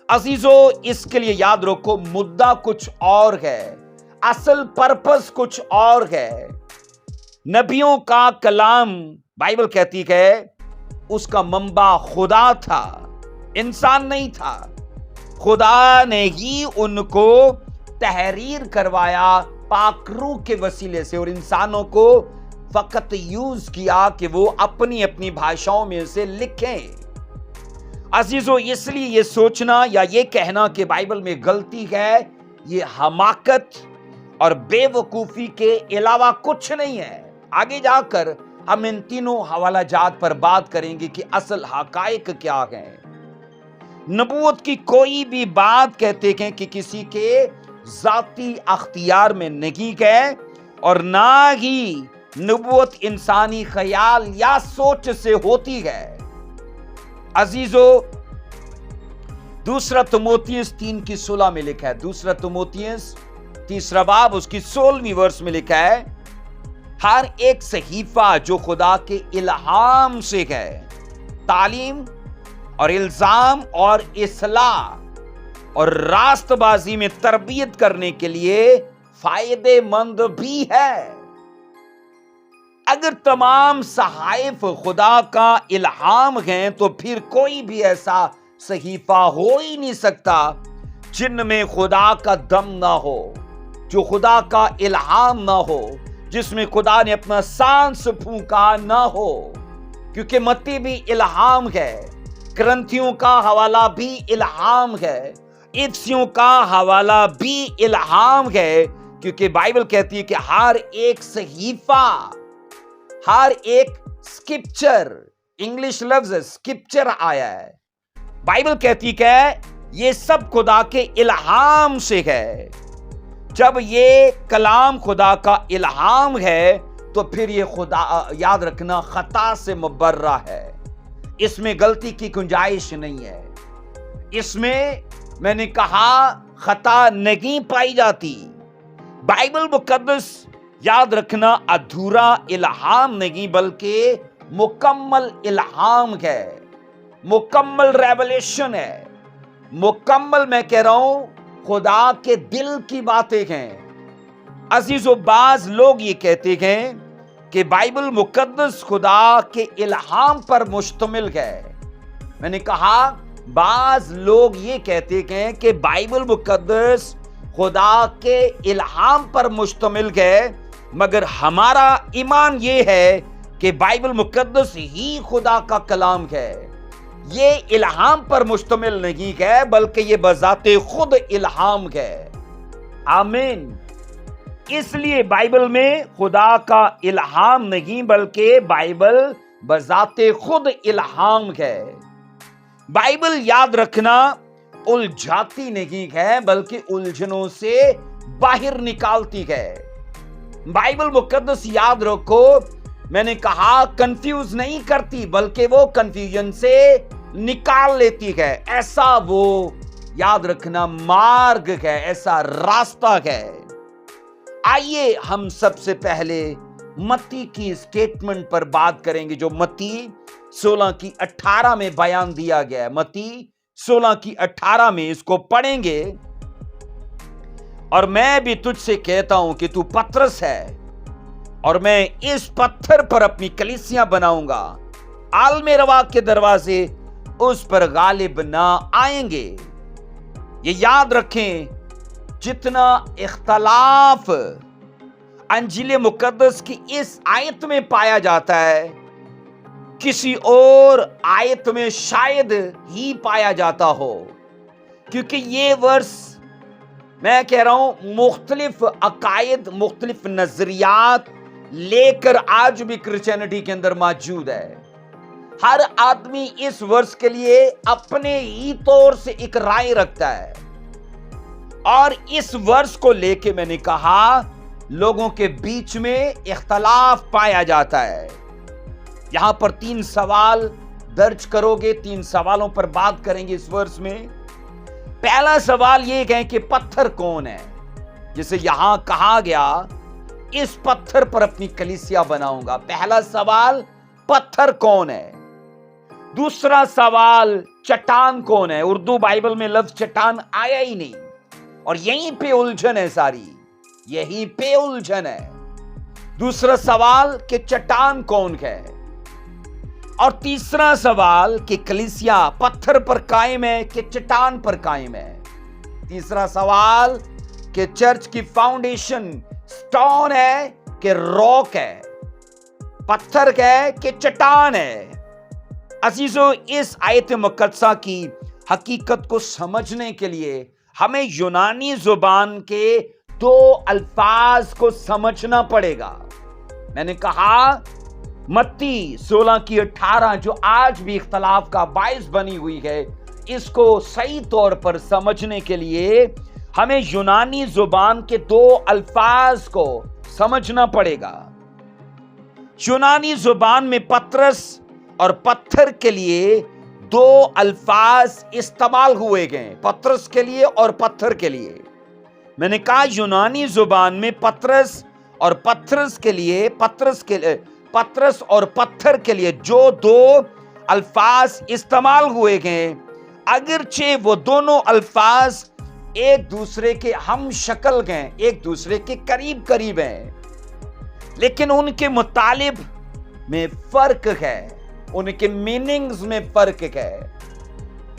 عزیزو، اس کے لیے یاد رکھو مدعا کچھ اور ہے، اصل پرپس کچھ اور ہے۔ نبیوں کا کلام بائبل کہتی ہے اس کا منبع خدا تھا، انسان نہیں تھا۔ خدا نے ہی ان کو تحریر کروایا پاک روح کے وسیلے سے، اور انسانوں کو فقط یوز کیا کہ وہ اپنی اپنی بھاشاؤں میں سے لکھیں۔ عزیزو، اس لیے یہ سوچنا یا یہ کہنا کہ بائبل میں غلطی ہے، یہ حماقت اور بے وقوفی کے علاوہ کچھ نہیں ہے۔ آگے جا کر ہم ان تینوں حوالہ جات پر بات کریں گے کہ اصل حقائق کیا ہیں۔ نبوت کی کوئی بھی بات کہتے ہیں کہ کسی کے ذاتی اختیار میں نہیں ہے، اور نہ ہی نبوت انسانی خیال یا سوچ سے ہوتی ہے۔ عزیزو، دوسرا تموتھیوس 3:16 میں لکھا ہے، دوسرا تموتھیوس 3 باب اس کی 16ویں ورس میں لکھا ہے، ہر ایک صحیفہ جو خدا کے الہام سے ہے تعلیم اور الزام اور اصلاح اور راست بازی میں تربیت کرنے کے لیے فائدے مند بھی ہے۔ اگر تمام صحائف خدا کا الہام ہیں تو پھر کوئی بھی ایسا صحیفہ ہو ہی نہیں سکتا جن میں خدا کا دم نہ ہو، جو خدا کا الہام نہ ہو، جس میں خدا نے اپنا سانس پھونکا نہ ہو، کیونکہ متی بھی الہام ہے، کرنتھیوں کا حوالہ بھی الہام ہے، افسیوں کا حوالہ بھی الہام ہے، کیونکہ بائبل کہتی ہے کہ ہر ایک صحیفہ، ہر ایک سکرپچر، انگلش لفظ سکرپچر آیا ہے، بائبل کہتی ہے یہ سب خدا کے الہام سے ہے۔ جب یہ کلام خدا کا الہام ہے تو پھر یہ خدا، یاد رکھنا، خطا سے مبرہ ہے، اس میں غلطی کی گنجائش نہیں ہے، اس میں نے کہا خطا نہیں پائی جاتی۔ بائبل مقدس، یاد رکھنا، ادھورا الہام نہیں بلکہ مکمل الہام ہے، مکمل ریولیشن ہے۔ मुकम्मल मैं कह रहा हूं खुदा के दिल की बातें हैं। अजीजों, बाज लोग ये कहते हैं कि बाइबल मुकद्दस खुदा के इल्हाम पर मुश्तमिल है। मैंने कहा बाज लोग ये कहते हैं कि बाइबल मुकद्दस खुदा के इल्हाम पर मुश्तमिल है, मगर हमारा ईमान ये है कि बाइबल मुकद्दस ही खुदा का कलाम है। ये इल्हाम पर मुश्तमिल नहीं है, बल्कि ये बजाते खुद इल्हाम है। आमीन। इसलिए बाइबल में खुदा का इल्हाम नहीं, बल्कि बाइबल बजाते खुद इल्हाम है। बाइबल याद रखना उलझाती नहीं है, बल्कि उलझनों से बाहर निकालती है। बाइबल मुकद्दस याद रखो, मैंने कहा कंफ्यूज नहीं करती, बल्कि वो कंफ्यूजन से निकाल लेती है। ऐसा वो याद रखना मार्ग है, ऐसा रास्ता है। आइए हम सबसे पहले मत्ती की स्टेटमेंट पर बात करेंगे, जो मत्ती 16 की 18 में बयान दिया गया है। मत्ती 16 की 18 में इसको पढ़ेंगे। और मैं भी तुझसे कहता हूं कि तू पतरस है, और मैं इस पत्थर पर अपनी कलीसियां बनाऊंगा, आलमे रवा के दरवाजे उस पर गालिब ना आएंगे। ये याद रखें, जितना इख्तलाफ अंजील मुकद्दस की इस आयत में पाया जाता है, किसी और आयत में शायद ही पाया जाता हो, क्योंकि ये वर्स मैं कह रहा हूं मुख्तलिफ अकायद, मुख्तलिफ नजरियात लेकर आज भी क्रिश्चियनिटी के अंदर मौजूद है। हर आदमी इस वर्ष के लिए अपने ही तौर से एक राय रखता है, और इस वर्ष को लेके मैंने कहा लोगों के बीच में इख्तलाफ पाया जाता है। यहां पर 3 सवाल दर्ज करोगे, 3 सवालों पर बात करेंगे इस वर्ष में। पहला सवाल यह है कि पत्थर कौन है, जिसे यहां कहा गया इस पत्थर पर अपनी कलीसिया बनाऊंगा। पहला सवाल पत्थर कौन है। दूसरा सवाल चट्टान कौन है। उर्दू बाइबल में लफ्ज चट्टान आया ही नहीं, और यहीं पे उलझन है सारी, यहीं पे उलझन है। दूसरा सवाल कि चट्टान कौन है, और तीसरा सवाल कि कलीसिया पत्थर पर कायम है कि चट्टान पर कायम है। तीसरा सवाल कि चर्च की फाउंडेशन स्टोन है कि रॉक है, पत्थर है कि चट्टान है। अजीजों, इस आयत मुकद्दसा की हकीकत को समझने के लिए हमें यूनानी जुबान के 2 अल्फाज को समझना पड़ेगा। मैंने कहा मत्ती 16 की 18 जो आज भी इख्तलाफ का बाइस बनी हुई है, इसको सही तौर पर समझने के लिए हमें यूनानी जुबान के 2 अल्फाज को समझना पड़ेगा। यूनानी जुबान में पतरस और पत्थर के लिए 2 अल्फाज इस्तेमाल हुए गए, पतरस के लिए और पत्थर के लिए। मैंने कहा यूनानी जुबान में पतरस और पत्थरस के लिए, पतरस और पत्थर के लिए जो 2 अल्फाज इस्तेमाल हुए गए, अगरचे वो दोनों अल्फाज एक दूसरे के हम शक्ल हैं, एक दूसरे के करीब करीब हैं, लेकिन उनके मुतालिब में फर्क है, उनके मीनिंग्स में फर्क है।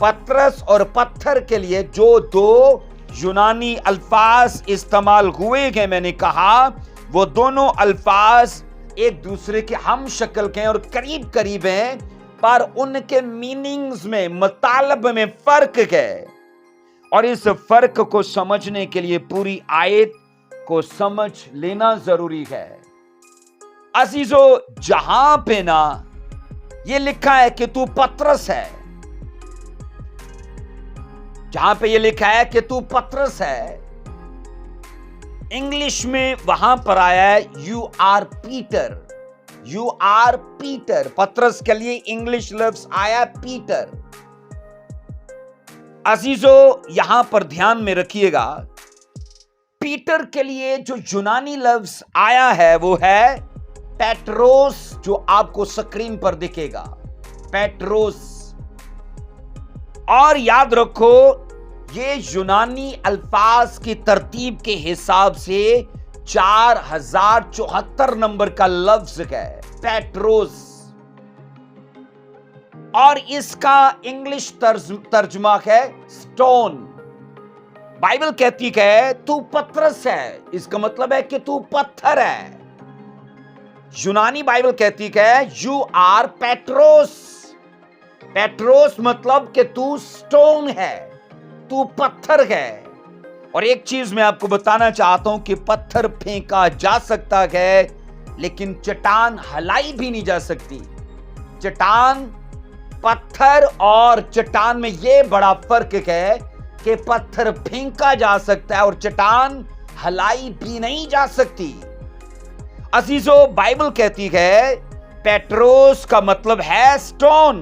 पतरस और पत्थर के लिए जो 2 यूनानी अल्फाज इस्तेमाल हुए हैं, मैंने कहा वो दोनों अल्फाज एक दूसरे के हम शक्ल के हैं और करीब करीब हैं, पर उनके मीनिंग्स में, मतलब में फर्क है। और इस फर्क को समझने के लिए पूरी आयत को समझ लेना जरूरी है। अजीजों, जहां पे ना ये लिखा है कि तू पतरस है, जहां पे ये लिखा है कि तू पतरस है, इंग्लिश में वहां पर आया है you are Peter. You are Peter, Patras के लिए इंग्लिश लफ्ज आया पीटर। अजीजों, यहां पर ध्यान में रखिएगा, पीटर के लिए जो यूनानी लफ्ज आया है वो है पेट्रोस, जो आपको स्क्रीन पर दिखेगा। पेट्रोस, اور یاد رکھو یہ یونانی الفاظ کی ترتیب کے حساب سے 4074 نمبر کا لفظ ہے پیٹروس، اور اس کا انگلش ترجمہ ہے سٹون۔ بائبل کہتی ہے تو پترس ہے، اس کا مطلب ہے کہ تو پتھر ہے۔ یونانی بائبل کہتی ہے یو آر پیٹروس، پیٹروس مطلب کہ تو سٹون ہے، تو پتھر ہے۔ اور ایک چیز میں آپ کو بتانا چاہتا ہوں کہ پتھر پھینکا جا سکتا ہے لیکن چٹان ہلائی بھی نہیں جا سکتی۔ چٹان، پتھر اور چٹان میں یہ بڑا فرق ہے کہ پتھر پھینکا جا سکتا ہے اور چٹان ہلائی بھی نہیں جا سکتی۔ عزیزو، بائبل کہتی ہے پیٹروس کا مطلب ہے سٹون،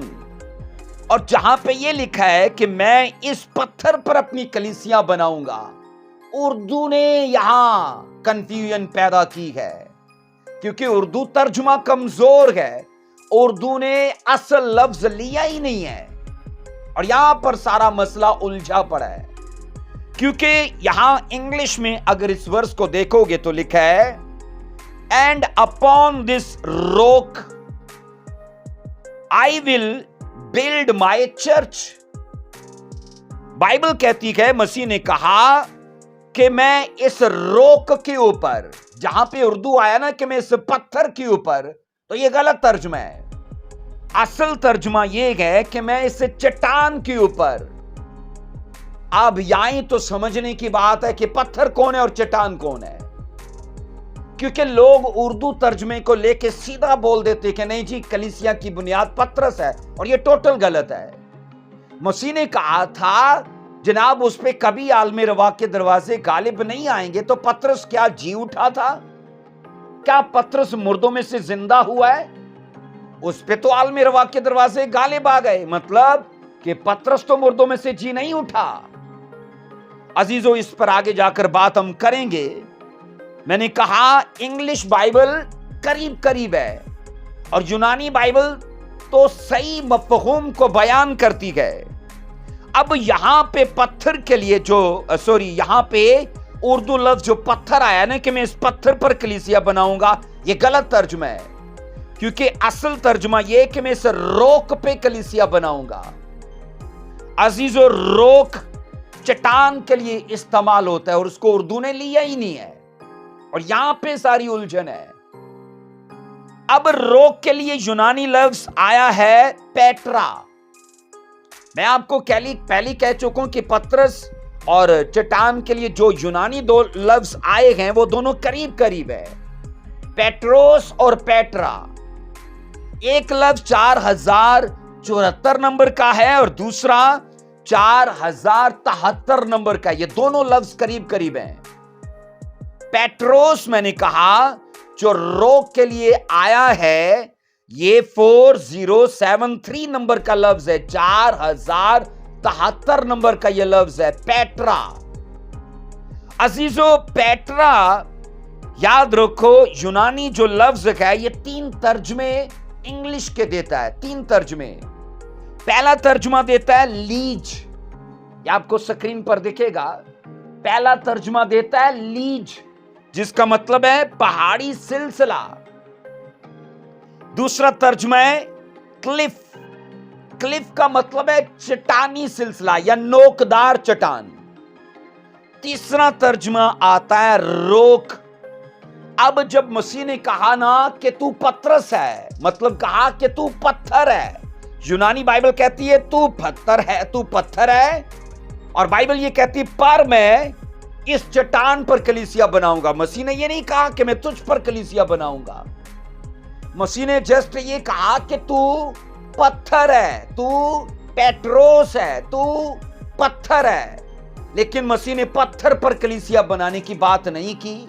اور جہاں پہ یہ لکھا ہے کہ میں اس پتھر پر اپنی کلیسیاں بناؤں گا، اردو نے یہاں کنفیوژن پیدا کی ہے کیونکہ اردو ترجمہ کمزور ہے، اردو نے اصل لفظ لیا ہی نہیں ہے، اور یہاں پر سارا مسئلہ الجھا پڑا ہے۔ کیونکہ یہاں انگلش میں اگر اس ورس کو دیکھو گے تو لکھا ہے and upon this rock I will build my church. Bible کہتی ہے مسیح نے کہا کہ میں اس روک کے اوپر، جہاں پہ اردو آیا نا کہ میں اس پتھر کے اوپر، تو یہ غلط ترجمہ ہے۔ اصل ترجمہ یہ ہے کہ میں اس چٹان کے اوپر۔ اب یہیں تو سمجھنے کی بات ہے کہ پتھر کون ہے اور چٹان کون ہے، کیونکہ لوگ اردو ترجمے کو لے کے سیدھا بول دیتے کہ نہیں جی کلیسیا کی بنیاد پترس ہے، اور یہ ٹوٹل غلط ہے۔ مسیح نے کہا تھا جناب اس پہ کبھی عالم روا کے دروازے غالب نہیں آئیں گے، تو پترس کیا جی اٹھا تھا؟ کیا پترس مردوں میں سے زندہ ہوا ہے؟ اس پہ تو عالم روا کے دروازے غالب آ گئے، مطلب کہ پترس تو مردوں میں سے جی نہیں اٹھا۔ عزیزو، اس پر آگے جا کر بات ہم کریں گے۔ میں نے کہا انگلش بائبل قریب قریب ہے اور یونانی بائبل تو صحیح مفہوم کو بیان کرتی ہے۔ اب یہاں پہ پتھر کے لیے یہاں پہ اردو لفظ جو پتھر آیا نا کہ میں اس پتھر پر کلیسیا بناؤں گا، یہ غلط ترجمہ ہے، کیونکہ اصل ترجمہ یہ کہ میں اس روک پہ کلیسیا بناؤں گا۔ عزیزو، روک چٹان کے لیے استعمال ہوتا ہے اور اس کو اردو نے لیا ہی نہیں ہے، اور یہاں پہ ساری الجھن ہے۔ اب روک کے لیے یونانی لفظ آیا ہے پیٹرا۔ میں آپ کو پہلی کہہ چکا ہوں کہ پترس اور چٹان کے لیے جو یونانی دو لفظ آئے ہیں وہ دونوں قریب قریب ہے، پیٹروس اور پیٹرا۔ ایک لفظ 4074 نمبر کا ہے اور دوسرا 4073 نمبر کا، یہ دونوں لفظ قریب قریب ہیں۔ پیٹروس میں نے کہا جو روک کے لیے آیا ہے یہ 4073 نمبر کا لفظ ہے، 4073 نمبر کا یہ لفظ ہے پیٹرا۔ عزیزو، پیٹرا یاد رکھو یونانی جو لفظ ہے یہ 3 ترجمے انگلش کے دیتا ہے، 3 ترجمے۔ پہلا ترجمہ دیتا ہے لیج، یہ آپ کو سکرین پر دکھے گا، پہلا ترجمہ دیتا ہے لیج جس کا مطلب ہے پہاڑی سلسلہ۔ دوسرا ترجمہ ہے کلف، کلف کا مطلب ہے چٹانی سلسلہ یا نوکدار چٹان۔ تیسرا ترجمہ آتا ہے روک۔ اب جب مسیح نے کہا نا کہ تو پترس ہے، مطلب کہا کہ تو پتھر ہے، یونانی بائبل کہتی ہے تو پتھر ہے، تو پتھر ہے، اور بائبل یہ کہتی پر میں اس چٹان پر کلیسیا بناؤں گا۔ مسیح نے یہ نہیں کہا کہ میں تجھ پر کلیسیا بناؤں گا، مسیح نے جسٹ یہ کہا کہ تو پتھر ہے، تو پیٹروس ہے، تو پتھر ہے، لیکن مسیح نے پتھر پر کلیسیا بنانے کی بات نہیں کی۔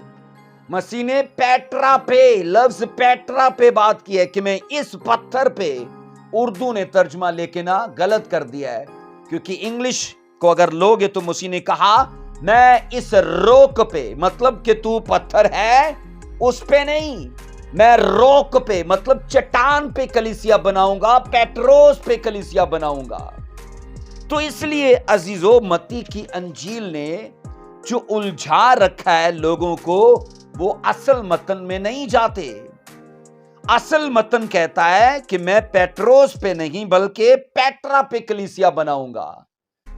مسیح نے پیٹرا پہ، لفظ پیٹرا پہ بات کی ہے کہ میں اس پتھر پہ، اردو نے ترجمہ لے کے نا غلط کر دیا ہے، کیونکہ انگلش کو اگر لوگے تو مسیح نے کہا میں اس روک پہ، مطلب کہ تو پتھر ہے اس پہ نہیں، میں روک پہ مطلب چٹان پہ کلیسیا بناؤں گا، پیٹروس پہ کلیسیا بناؤں گا۔ تو اس لیے عزیزو متی کی انجیل نے جو الجھا رکھا ہے لوگوں کو، وہ اصل متن میں نہیں جاتے۔ اصل متن کہتا ہے کہ میں پیٹروس پہ نہیں بلکہ پیٹرا پہ کلیسیا بناؤں گا۔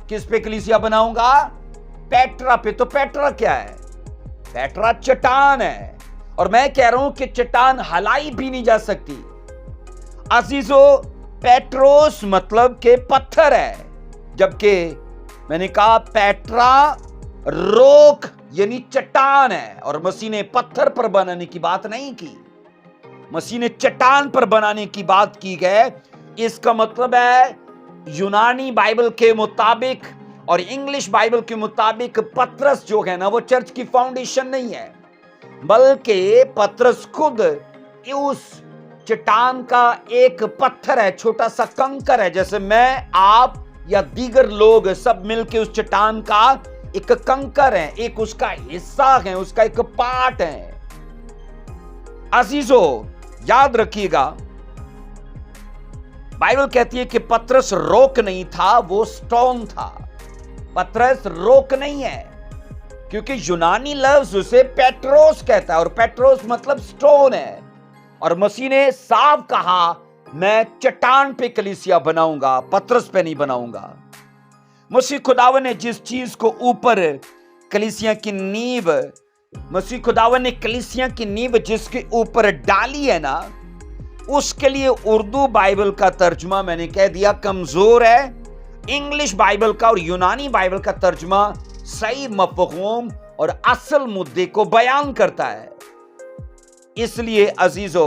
کس پہ کلیسیا بناؤں گا؟ پیٹرا پہ۔ تو پیٹرا کیا ہے؟ پیٹرا چٹان ہے، اور میں کہہ رہا ہوں کہ چٹان ہلائی بھی نہیں جا سکتی۔ عزیزو پیٹروس مطلب کہ پتھر ہے، جبکہ میں نے کہا پیٹرا روک یعنی چٹان ہے، اور مسیح نے پتھر پر بنانے کی بات نہیں کی، مسیح نے چٹان پر بنانے کی بات کی ہے۔ اس کا مطلب ہے یونانی بائبل کے مطابق اور انگلش بائبل کے مطابق پترس جو ہے نا وہ چرچ کی فاؤنڈیشن نہیں ہے، بلکہ پترس خود اس چٹان کا ایک پتھر ہے، چھوٹا سا کنکر ہے، جیسے میں، آپ یا دیگر لوگ سب مل کے اس چٹان کا ایک کنکر ہے، ایک اس کا حصہ ہے، اس کا ایک پارٹ ہے۔ عزیزو یاد رکھیے گا، بائبل کہتی ہے کہ پترس روک نہیں تھا، وہ سٹون تھا۔ پترس روک نہیں ہے، کیونکہ یونانی لفظ اسے پیٹروس کہتا ہے، اور پیٹروس مطلب سٹون ہے، اور مسیح نے صاف کہا میں چٹان پہ کلیسیا بناؤں گا، پترس پہ نہیں بناؤں گا۔ مسیح خداوند نے جس چیز کو اوپر کلیسیا کی نیو، مسیح خداوند نے کلیسیا کی نیو جس کے اوپر ڈالی ہے نا، اس کے لیے اردو بائبل کا ترجمہ میں نے کہہ دیا کمزور ہے، انگلش بائبل کا اور یونانی بائبل کا ترجمہ صحیح مفہوم اور اصل مدے کو بیان کرتا ہے۔ اس لیے عزیزو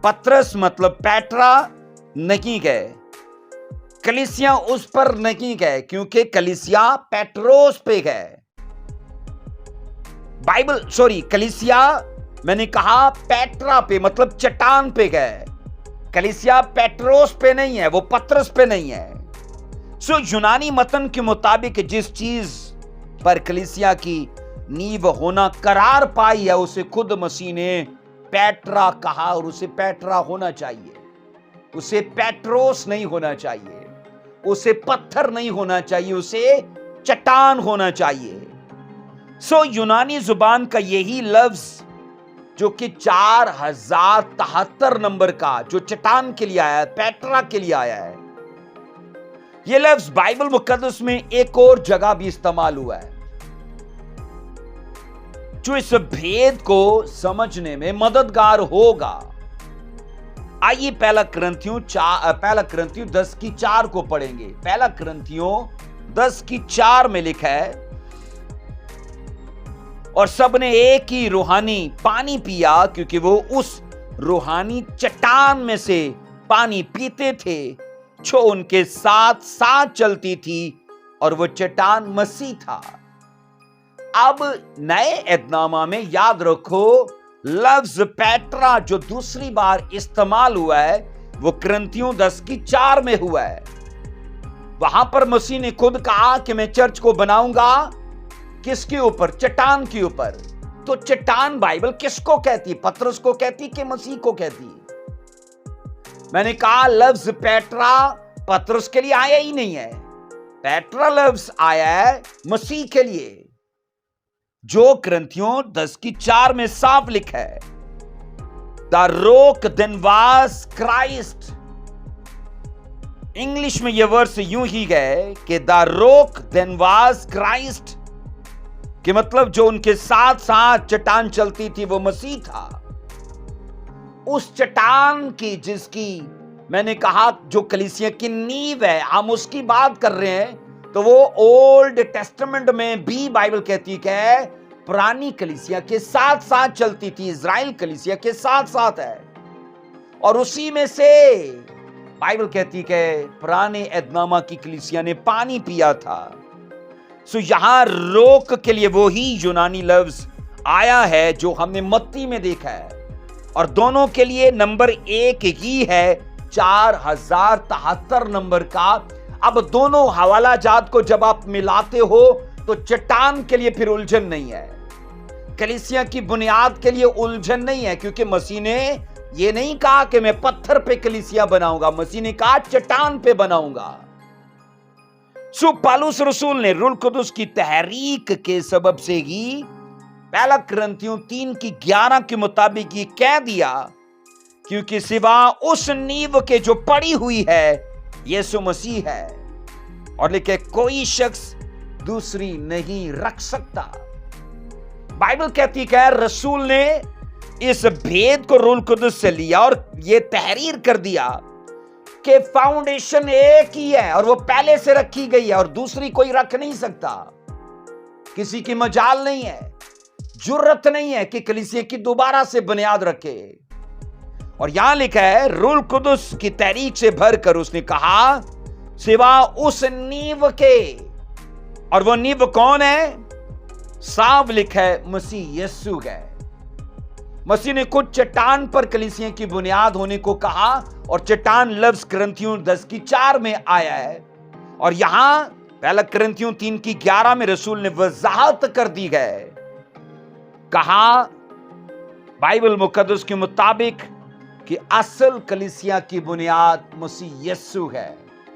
پترس مطلب پیٹرا نہیں گئے، کلیسیا اس پر نہیں گئے، کیونکہ کلیسیا پیٹروس پہ گئے۔ کلیسیا میں نے کہا پیٹرا پہ مطلب چٹان پہ گئے، کلیسیا پیٹروس پہ نہیں ہے، وہ پترس پہ نہیں ہے۔ یونانی متن کے مطابق جس چیز پر کلیسیا کی نیو ہونا قرار پائی ہے، اسے خود مسیح نے پیٹرا کہا، اور اسے پیٹرا ہونا چاہیے، اسے پیٹروس نہیں ہونا چاہیے، اسے پتھر نہیں ہونا چاہیے، اسے چٹان ہونا چاہیے۔ یونانی زبان کا یہی لفظ جو کہ 4073 نمبر کا جو چٹان کے لیے آیا ہے، پیٹرا کے لیے آیا ہے، یہ لفظ بائبل مقدس میں ایک اور جگہ بھی استعمال ہوا ہے جو اس بھید کو سمجھنے میں مددگار ہوگا۔ آئیے پہلا کرنتھیوں 10:4 کو پڑھیں گے۔ پہلا کرنتھیوں 10:4 میں لکھا ہے، اور سب نے ایک ہی روحانی پانی پیا، کیونکہ وہ اس روحانی چٹان میں سے پانی پیتے تھے جو ان کے ساتھ ساتھ چلتی تھی، اور وہ چٹان مسیح تھا۔ اب نئے عہد نامہ میں یاد رکھو لفظ پیٹرا جو دوسری بار استعمال ہوا ہے وہ کرنتھیوں 10:4 میں ہوا ہے۔ وہاں پر مسیح نے خود کہا کہ میں چرچ کو بناؤں گا کس کے اوپر؟ چٹان کے اوپر۔ تو چٹان بائبل کس کو کہتی؟ پترس کو کہتی کہ مسیح کو کہتی؟ میں نے کہا لفظ پیٹرا پترس کے لیے آیا ہی نہیں ہے، پیٹرا لفظ آیا ہے مسیح کے لیے، جو کرنتھیوں 10:4 میں صاف لکھا ہے، دا روک دین واز کرائسٹ۔ انگلش میں یہ ورڈ یوں ہی گئے کہ دا روک دین واز کرائسٹ، کہ مطلب جو ان کے ساتھ ساتھ چٹان چلتی تھی وہ مسیح تھا۔ اس چٹان کی جس کی میں نے کہا جو کلیسیا کی نیو ہے، ہم اس کی بات کر رہے ہیں، تو وہ اولڈ ٹیسٹمنٹ میں بھی بائبل کہتی کہ پرانی کلیسیا کے ساتھ ساتھ چلتی تھی، اسرائیل کلیسیا کے ساتھ ساتھ ہے، اور اسی میں سے بائبل کہتی کہ پرانے عہد نامہ کی کلیسیا نے پانی پیا تھا۔ یہاں روک کے لیے وہی یونانی لفظ آیا ہے جو ہم نے متی میں دیکھا ہے، اور دونوں کے لیے نمبر ایک ہی ہے 4073 نمبر کا۔ اب دونوں حوالہ جات کو جب آپ ملاتے ہو تو چٹان کے لیے پھر الجھن نہیں ہے، کلیسیا کی بنیاد کے لیے الجھن نہیں ہے، کیونکہ مسیح نے یہ نہیں کہا کہ میں پتھر پہ کلیسیا بناؤں گا، مسیح نے کہا چٹان پہ بناؤں گا۔ सो पालूस रसूल ने रूह कुदस की तहरीक के सबब से ही पहला कुरिन्थियों 3:11 के मुताबिक ये कह दिया, क्योंकि सिवा उस नींव के जो पड़ी हुई है यीशु मसीह है, और लेकिन कोई शख्स दूसरी नहीं रख सकता। बाइबल कहती है रसूल ने इस भेद को रूह कुदस से लिया और ये तहरीर कर दिया कि फाउंडेशन एक ही है और वो पहले से रखी गई है और दूसरी कोई रख नहीं सकता। किसी की मजाल नहीं है, जुर्रत नहीं है कि कलीसिया की दोबारा से बुनियाद रखे। और यहां लिखा है रूह कुदस की तहरीक से भरकर उसने कहा सिवा उस नींव के, और वो नींव कौन है? साफ लिखा है मसीह यीशु है। मसीह ने कुछ चट्टान पर कलीसिया की बुनियाद होने को कहा, और चट्टान लफ्ज कुरिन्थियों 10:4 में आया है, और यहां पहला कुरिन्थियों 3:11 में रसूल ने वजाहत कर दी है, कहा बाइबल मुकद्दस के मुताबिक कि असल कलीसिया की बुनियाद मसीह यीशु है,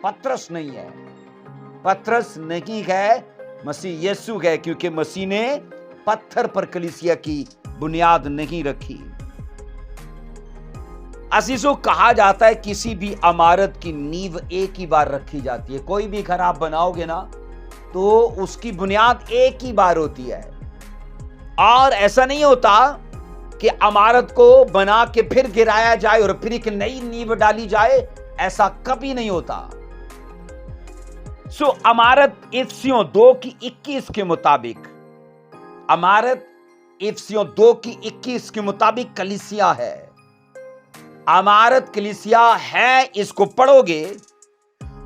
पतरस नहीं है। पतरस नहीं है, मसीह यीशु है, क्योंकि मसीह ने पत्थर पर कलीसिया की बुनियाद नहीं रखी। अजीजों, कहा जाता है किसी भी इमारत की नींव एक ही बार रखी जाती है। कोई भी घर आप बनाओगे ना तो उसकी बुनियाद एक ही बार होती है, और ऐसा नहीं होता कि इमारत को बना के फिर गिराया जाए और फिर एक नई नींव डाली जाए, ऐसा कभी नहीं होता। सो इमारत इफिसियों 2:21 के मुताबिक, इमारत इफिसियों 2:21 के मुताबिक कलीसिया है। इमारत कलीसिया है, इसको पढ़ोगे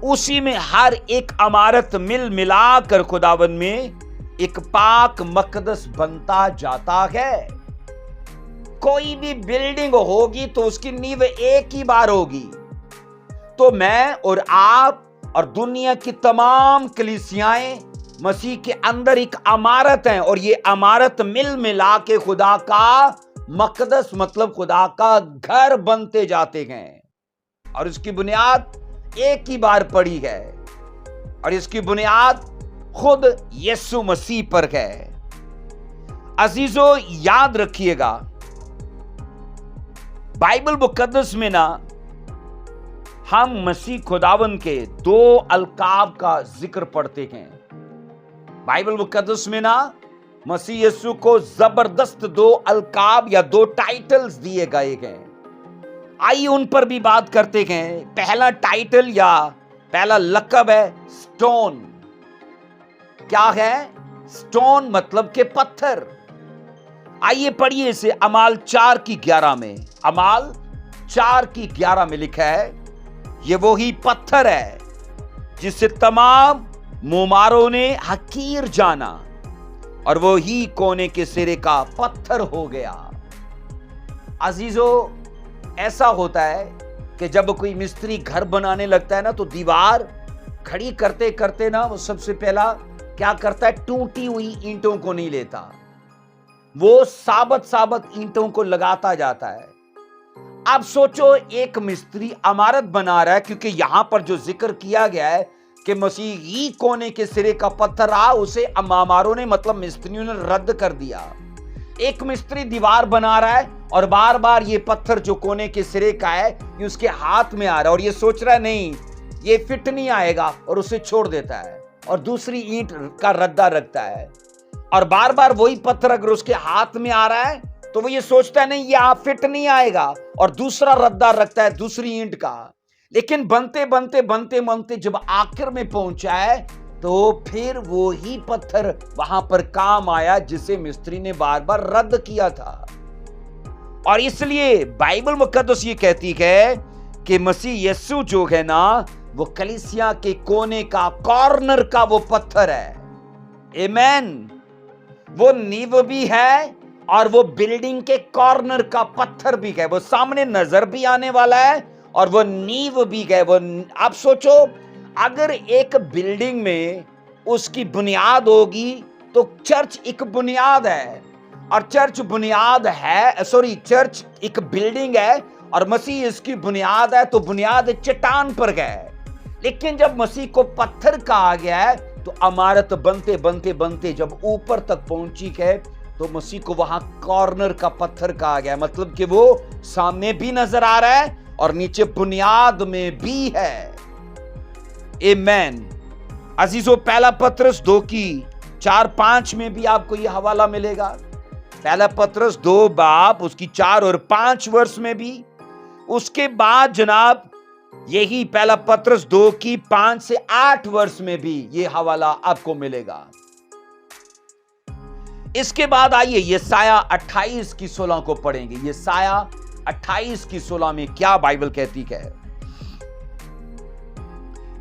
उसी में हर एक इमारत मिल मिलाकर खुदावंद में एक पाक मकदस बनता जाता है। कोई भी बिल्डिंग होगी तो उसकी नींव एक ही बार होगी। तो मैं और आप और दुनिया की तमाम कलीसियाएं मसीह के अंदर एक इमारत हैं, और ये इमारत मिल मिला के खुदा का मकदस मतलब खुदा का घर बनते जाते हैं, और इसकी बुनियाद एक ही बार पड़ी है, और इसकी बुनियाद खुद यीशु मसीह पर है। अजीजों, याद रखिएगा बाइबल मुकद्दस में ना हम मसीह खुदावन के 2 अलकाब का जिक्र पढ़ते हैं। बाइबल मुकद्दस में ना मसीह यीशु को जबरदस्त 2 अलकाब या 2 टाइटल्स दिए गए हैं। आइए उन पर भी बात करते हैं। पहला टाइटल या पहला लक़ब है स्टोन। क्या है? स्टोन मतलब के पत्थर। आइए पढ़िए इसे अमाल 4:11 में। अमाल 4:11 में लिखा है, ये वही पत्थर है जिसे तमाम मोमारों ने हकीर जाना, और वो ही कोने के सिरे का पत्थर हो गया। अजीजों, ऐसा होता है कि जब कोई मिस्त्री घर बनाने लगता है ना तो दीवार खड़ी करते करते ना वो सबसे पहला क्या करता है, टूटी हुई ईंटों को नहीं लेता, वो साबत साबत ईंटों को लगाता जाता है। अब सोचो एक मिस्त्री इमारत बना रहा है, क्योंकि यहां पर जो जिक्र किया गया है कि मसीह ही कोने के सिरे का पत्थर रहा, उसे अमामारों ने मतलब मिस्त्रियों ने रद्द कर दिया। एक मिस्त्री दीवार बना रहा है और बार बार ये पत्थर जो कोने के सिरे का है ये उसके हाथ में आ रहा है, और ये सोच रहा है नहीं ये फिट नहीं आएगा, और उसे छोड़ देता है और दूसरी ईंट का रद्दा रखता है। और बार बार वही पत्थर अगर उसके हाथ में आ रहा है तो वो ये सोचता है नहीं ये फिट नहीं आएगा, और दूसरा रद्दा रखता है दूसरी ईंट का। लेकिन बनते बनते बनते बनते जब आखिर में पहुंचा है तो फिर वो ही पत्थर वहां पर काम आया जिसे मिस्त्री ने बार बार रद्द किया था। और इसलिए बाइबल मुकद्दस ये कहती है कि मसीह यीशु जो है ना वो कलीसिया के कोने का, कॉर्नर का वो पत्थर है। आमीन। वो नींव भी है और वो बिल्डिंग के कॉर्नर का पत्थर भी है, वो सामने नजर भी आने वाला है और वो नींव भी है। वो आप सोचो अगर एक बिल्डिंग में उसकी बुनियाद होगी तो चर्च एक बुनियाद है, और चर्च बुनियाद है, चर्च एक बिल्डिंग है और मसीह इसकी बुनियाद है, तो बुनियाद चट्टान पर है। लेकिन जब मसीह को पत्थर कहा गया है तो इमारत बनते बनते बनते जब ऊपर तक पहुंची है तो मसीह को वहां कॉर्नर का पत्थर कहा गया, मतलब कि वो सामने भी नजर आ रहा है और नीचे बुनियाद में भी है। आमीन। अजीजों, पहला पतरस 2:4-5 में भी आपको यह हवाला मिलेगा। पहला पतरस 2 बाब उसकी 4 और 5 वर्ष में भी। उसके बाद जनाब यही पहला पतरस 2:5 से 8 वर्ष में भी यह हवाला आपको मिलेगा। इसके बाद आइए यशाया 28:16 को पढ़ेंगे। यशाया 28:16 में क्या बाइबल कहती है?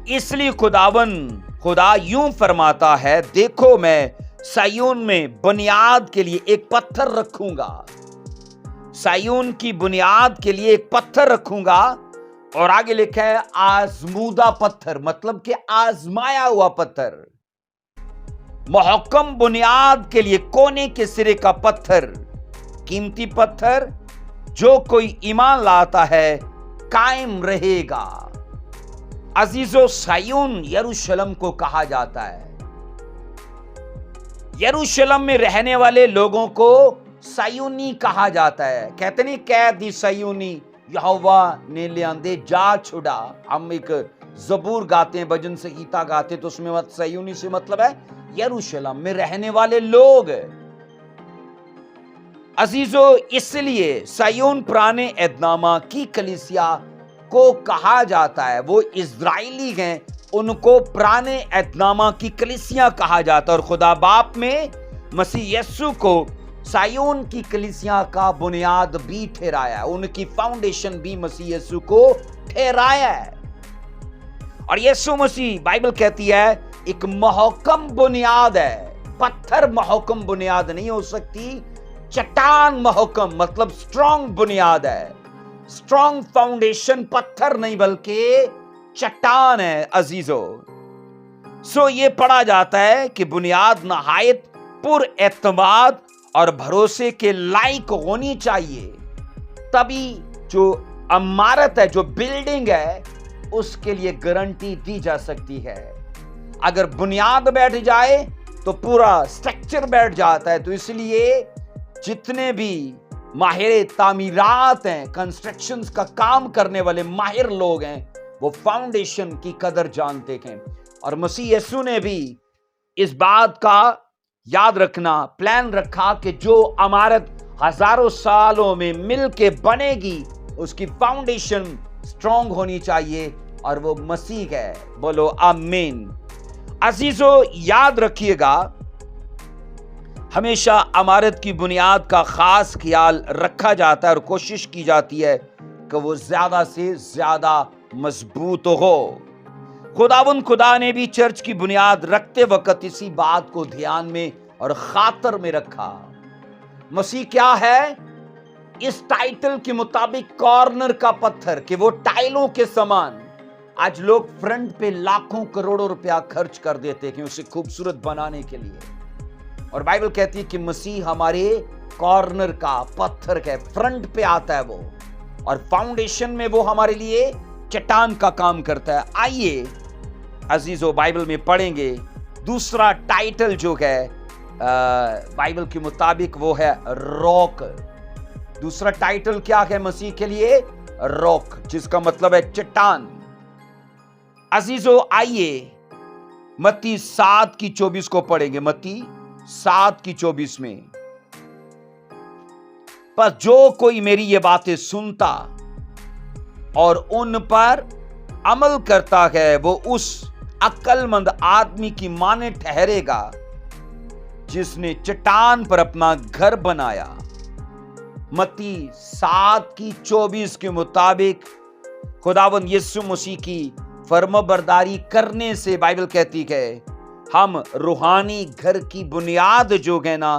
इसलिए खुदा यूं फरमाता है, देखो मैं सायून में बुनियाद के लिए एक पत्थर रखूंगा। सायून की बुनियाद के लिए एक पत्थर रखूंगा। और आगे लिखा है आजमूदा पत्थर, मतलब कि आजमाया हुआ पत्थर। मुहक्कम बुनियाद के लिए कोने के सिरे का पत्थर, कीमती पत्थर, जो कोई ईमान लाता है कायम रहेगा। अजीजों, सायून यरूशलेम को कहा जाता है। यरूशलेम में रहने वाले लोगों को सायूनी कहा जाता है। कहते नहीं कैद दी सायूनी यहोवा ने लियांदे जा छुड़ा। हम एक जबूर गाते हैं, भजन संगीता गाते, तो उसमें सायूनी से मतलब है यरूशलेम में रहने वाले लोग। अजीजों, इसलिए सायून पुराने एदनामा की कलीसिया को कहा जाता है। वो इजराइली हैं, उनको पुराने एदनामा की कलीसिया कहा जाता है। और खुदा बाप में मसीह यीशु को सायून की कलीसिया का बुनियाद भी ठहराया है, उनकी फाउंडेशन भी मसीह यीशु को ठहराया है। और यीशु मसीह, बाइबल कहती है, एक महकम बुनियाद है। पत्थर महकम बुनियाद नहीं हो सकती, चट्टान महकम मतलब स्ट्रॉन्ग बुनियाद है। स्ट्रॉन्ग फाउंडेशन पत्थर नहीं बल्कि चट्टान है। अजीजों, सो ये पढ़ा जाता है कि बुनियाद नहायत पुर एतमाद और भरोसे के लायक होनी चाहिए, तभी जो इमारत है, जो बिल्डिंग है, उसके लिए गारंटी दी जा सकती है। अगर बुनियाद बैठ जाए तो पूरा स्ट्रक्चर बैठ जाता है। तो इसलिए जितने भी माहिर तामीरात हैं, कंस्ट्रक्शंस का काम करने वाले माहिर लोग हैं, वो फाउंडेशन की कदर जानते हैं। और मसीह यीशु ने भी इस बात का याद रखना, प्लान रखा कि जो इमारत हजारों सालों में मिल के बनेगी, उसकी फाउंडेशन स्ट्रांग होनी चाहिए, और वो मसीह है। बोलो आमीन। अजीजों, याद रखिएगा, हमेशा इमारत की बुनियाद का खास ख्याल रखा जाता है और कोशिश की जाती है कि वो ज्यादा से ज्यादा मजबूत हो। खुदा ने भी चर्च की बुनियाद रखते वक्त इसी बात को ध्यान में और खातर में रखा। मसीह क्या है? इस टाइटल के मुताबिक कॉर्नर का पत्थर, कि वो टाइलों के समान। आज लोग फ्रंट पे लाखों करोड़ों रुपया खर्च कर देते हैं कि उसे खूबसूरत बनाने के लिए, और बाइबल कहती है कि मसीह हमारे कॉर्नर का पत्थर है, फ्रंट पे आता है वो, और फाउंडेशन में वो हमारे लिए चट्टान का काम करता है। आइए अजीजों, बाइबल में पढ़ेंगे दूसरा टाइटल जो है बाइबल के मुताबिक वो है रॉक। दूसरा टाइटल क्या है मसीह के लिए? रॉक, जिसका मतलब है चट्टान। अजीजों, आइए मत्ती 7:24 को पढ़ेंगे। मत्ती 7:24 में, पर जो कोई मेरी ये बातें सुनता और उन पर अमल करता है, वो उस अक्लमंद आदमी की माने ठहरेगा जिसने चट्टान पर अपना घर बनाया। मत्ती 7:24 के मुताबिक खुदावंद यीशु मसीह की फर्माबरदारी करने से बाइबल कहती है हम रूहानी घर की बुनियाद जो है ना,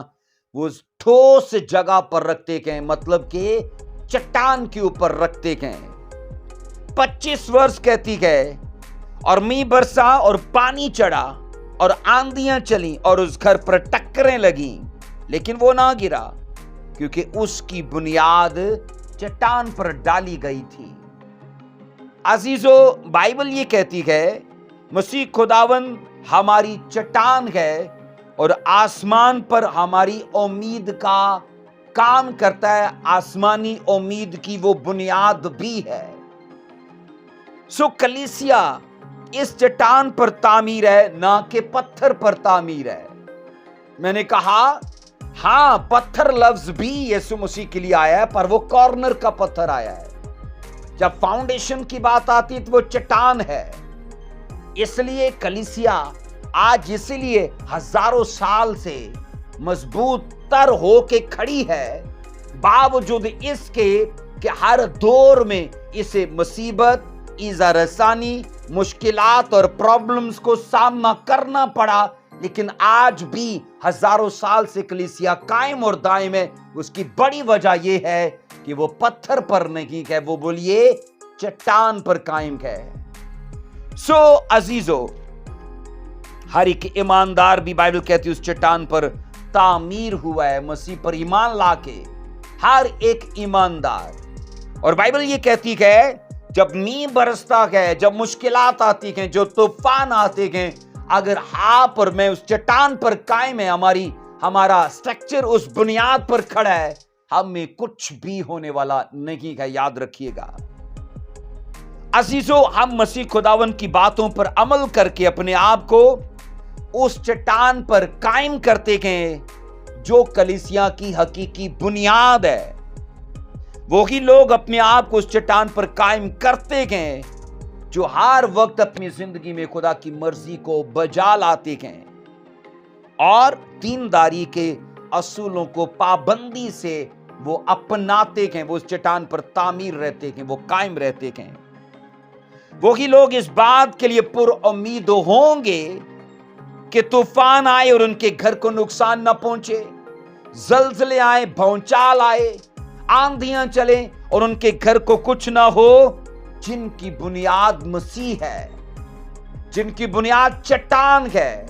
वो ठोस जगह पर रखते हैं, मतलब के चट्टान के ऊपर रखते हैं। 25 वर्ष कहती है, और मींह बरसा और पानी चढ़ा और आंधियां चली और उस घर पर टक्करें लगी, लेकिन वो ना गिरा क्योंकि उसकी बुनियाद चट्टान पर डाली गई थी। अजीजो, बाइबल ये कहती है मसीह खुदावन हमारी चट्टान है और आसमान पर हमारी उम्मीद का काम करता है, आसमानी उम्मीद की वो बुनियाद भी है। सो कलीसिया इस चट्टान पर तामीर है, ना कि पत्थर पर तामीर है। मैंने कहा हां, पत्थर लफ्ज भी यीशु मसीह के लिए आया है, पर वो कॉर्नर का पत्थर आया है। जब फाउंडेशन की बात आती है तो वो चट्टान है। इसलिए कलीसिया आज इसलिए हजारों साल से मजबूत तर होके खड़ी है, बावजूद इसके कि हर दौर में इसे मुसीबत, ईज़ा रसानी, मुश्किलात और प्रॉब्लम्स को सामना करना पड़ा, लेकिन आज भी हजारों साल से कलीसिया कायम और दायम है। उसकी बड़ी वजह यह है कि वो पत्थर पर नहीं है, वो बोलिए चट्टान पर कायम है। सो अजीजो, हर एक ईमानदार भी बाइबल कहती है उस चट्टान पर तामीर हुआ है, मसीह पर ईमान लाके हर एक ईमानदार। और बाइबल ये कहती है जब मींह बरसता है, जब मुश्किलात आती हैं, जो तूफान आते हैं, अगर आप और मैं उस चट्टान पर कायम है, हमारा स्ट्रक्चर उस बुनियाद पर खड़ा है, हमें कुछ भी होने वाला नहीं है। याद रखिएगा अजीजो, हम मसीह खुदावन की बातों पर अमल करके अपने आप को उस चट्टान पर कायम करते हैं जो कलीसिया की हकीकी बुनियाद है। वही लोग अपने आप को उस चट्टान पर कायम करते हैं जो हर वक्त अपनी जिंदगी में खुदा की मर्जी को बजा लाते हैं और दीनदारी के असूलों को पाबंदी से वो अपनाते हैं। वो उस चट्टान पर तामीर रहते हैं, वो कायम रहते हैं। वही लोग इस बात के लिए पुरुम्मीद होंगे कि तूफान आए और उनके घर को नुकसान न पहुंचे, जलजले आए, भौचाल आए, आंधियां चले और उनके घर को कुछ ना हो, जिनकी बुनियाद मसीह है, जिनकी बुनियाद चट्टान है।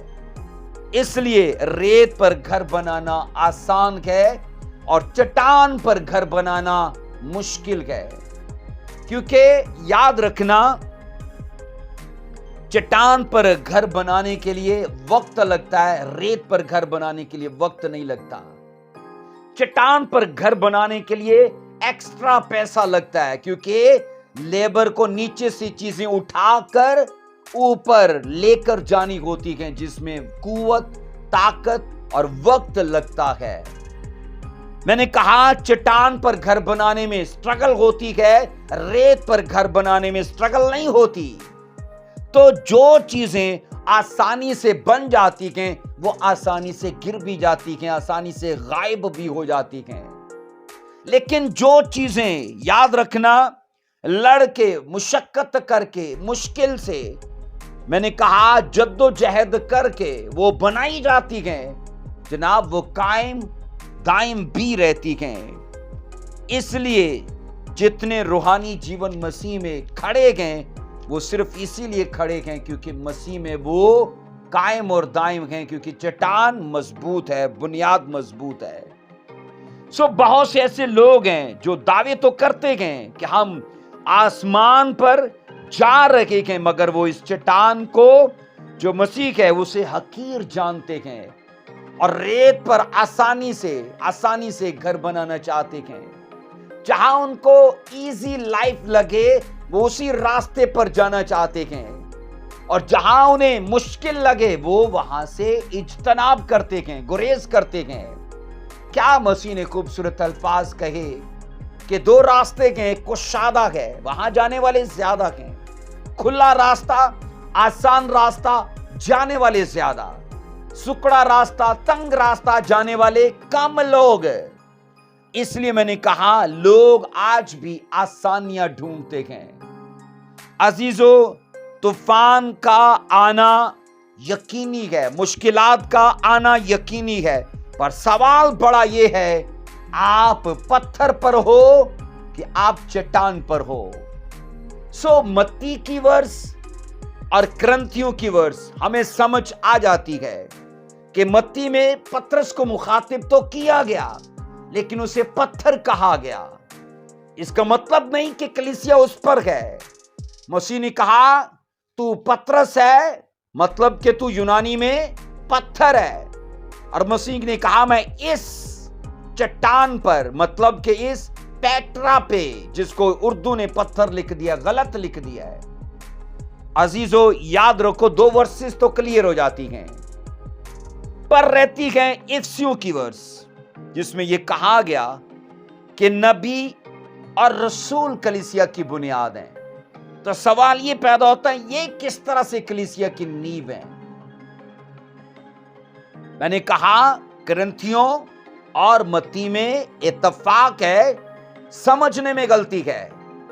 इसलिए रेत पर घर बनाना आसान है और चट्टान पर घर बनाना मुश्किल है, क्योंकि याद रखना चट्टान पर घर बनाने के लिए वक्त लगता है, रेत पर घर बनाने के लिए वक्त नहीं लगता। चट्टान पर घर बनाने के लिए एक्स्ट्रा पैसा लगता है, क्योंकि लेबर को नीचे से चीजें उठाकर ऊपर लेकर जानी होती है, जिसमें कुव्वत, ताकत और वक्त लगता है। मैंने कहा चट्टान पर घर बनाने में स्ट्रगल होती है, रेत पर घर बनाने में स्ट्रगल नहीं होती। तो जो चीजें आसानी से बन जाती हैं वो आसानी से गिर भी जाती हैं, आसानी से गायब भी हो जाती हैं। लेकिन जो चीजें, याद रखना, लड़के मुशक्कत करके, मुश्किल से, मैंने कहा जद्दोजहद करके वो बनाई जाती हैं, जनाब वो कायम दायम भी रहती हैं। इसलिए जितने रूहानी जीवन मसीह में खड़े गए वो सिर्फ इसीलिए खड़े हैं क्योंकि मसीह में वो कायम और दायम हैं, क्योंकि चट्टान मजबूत है, बुनियाद मजबूत है। सो बहुत से ऐसे लोग हैं जो दावे तो करते हैं कि हम आसमान पर जा रहे हैं, मगर वो इस चट्टान को जो मसीह है उसे हकीर जानते हैं और रेत पर आसानी से घर बनाना चाहते हैं। जहां उनको इजी लाइफ लगे वो उसी रास्ते पर जाना चाहते हैं, और जहां उन्हें मुश्किल लगे वो वहां से इज्तनाब करते हैं, गुरेज करते हैं। क्या मसीह ने खूबसूरत अल्फाज कहे कि दो रास्ते हैं, कुशादा है, वहां जाने वाले ज्यादा हैं, खुला रास्ता, आसान रास्ता, जाने वाले ज्यादा, सुकड़ा रास्ता, तंग रास्ता, जाने वाले कम लोग। इसलिए मैंने कहा लोग आज भी आसानियां ढूंढते हैं। अजीजो, तूफान का आना यकीनी है, मुश्किलात का आना यकीनी है, पर सवाल बड़ा ये है आप पत्थर पर हो कि आप चट्टान पर हो। सो मत्ती की वर्स और क्रंथियों की वर्स हमें समझ आ जाती है कि मत्ती में पतरस को मुखातिब तो किया गया लेकिन उसे पत्थर कहा गया। इसका मतलब नहीं कि कलीसिया उस पर है, मसीह ने कहा तू पतरस है, मतलब कि तू यूनानी में पत्थर है। और मसीह ने कहा मैं इस चट्टान पर, मतलब कि इस पेट्रा पे, जिसको उर्दू ने पत्थर लिख दिया, गलत लिख दिया है। अजीजों याद रखो, 2 वर्सेस तो क्लियर हो जाती हैं, पर रहती है इफ्सियों की वर्स, जिसमें यह कहा गया कि नबी और रसूल कलीसिया की बुनियाद है। तो सवाल यह पैदा होता है, ये किस तरह से कलीसिया की नींव है? मैंने कहा करंथियों और मत्ती में इत्तेफाक है, समझने में गलती है,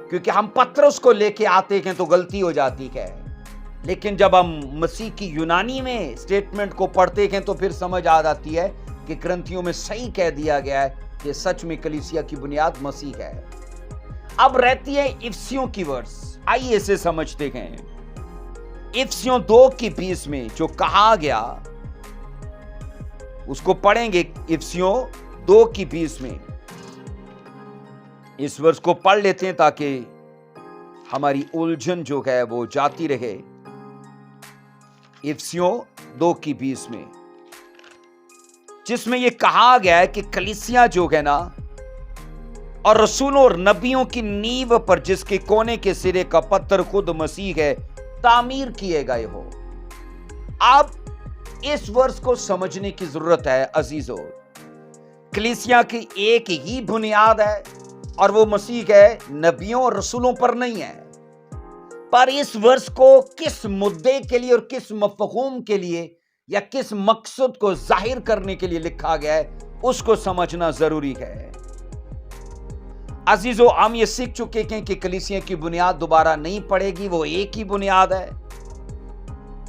क्योंकि हम पतरस को लेके आते हैं तो गलती हो जाती है। लेकिन जब हम मसीह की यूनानी में स्टेटमेंट को पढ़ते हैं तो फिर समझ आ जाती है कि ग्रंथियों में सही कह दिया गया है कि सच में कलीसिया की बुनियाद मसीह है। अब रहती है इफ्सियों की वर्स, आइए इसे समझते हैं। इफ्सियों 2:20 में जो कहा गया उसको पढ़ेंगे। इफ्सियों 2:20 में इस वर्ष को पढ़ लेते हैं ताकि हमारी उलझन जो है वो जाती रहे। इफ्सियों 2:20 में, जिसमें यह कहा गया है कि कलीसिया जो है ना, और रसूलों और नबियों की नींव पर जिसके कोने के सिरे का पत्थर खुद मसीह है, तामीर किए गए हो। अब इस वर्ष को समझने की जरूरत है अजीजों। कलीसिया की एक ही बुनियाद है और वो मसीह है, नबियों और रसूलों पर नहीं है। पर इस वर्ष को किस मुद्दे के लिए और किस मफहूम के लिए या किस मकसद को जाहिर करने के लिए लिखा गया है, उसको समझना जरूरी है। अजीजों हम ये सीख चुके हैं कि कलीसिया की बुनियाद दोबारा नहीं पड़ेगी, वो एक ही बुनियाद है।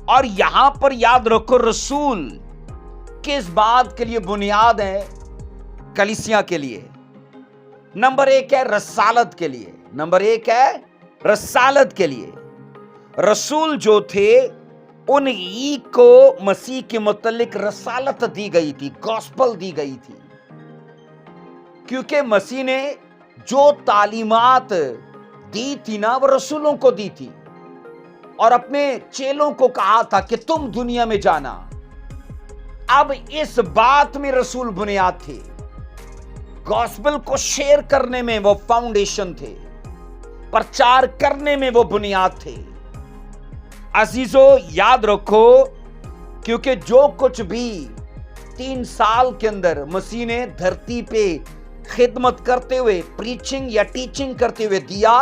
और यहां पर याद रखो, रसूल किस बात के लिए बुनियाद है कलीसिया के लिए? नंबर 1 है रसालत के लिए। नंबर 1 है रसालत के लिए। रसूल जो थे उन्हीं को मसीह के मुतल्लिक रसालत दी गई थी, गॉस्पल दी गई थी, क्योंकि मसीह ने जो तालीमात दी थी ना, वो रसूलों को दी थी और अपने चेलों को कहा था कि तुम दुनिया में जाना। अब इस बात में रसूल बुनियाद थे, गॉस्पेल को शेयर करने में वो फाउंडेशन थे, प्रचार करने में वो बुनियाद थे। अजीजों याद रखो, क्योंकि जो कुछ भी 3 साल के अंदर मसीह ने धरती पे खिदमत करते हुए, प्रीचिंग या टीचिंग करते हुए दिया,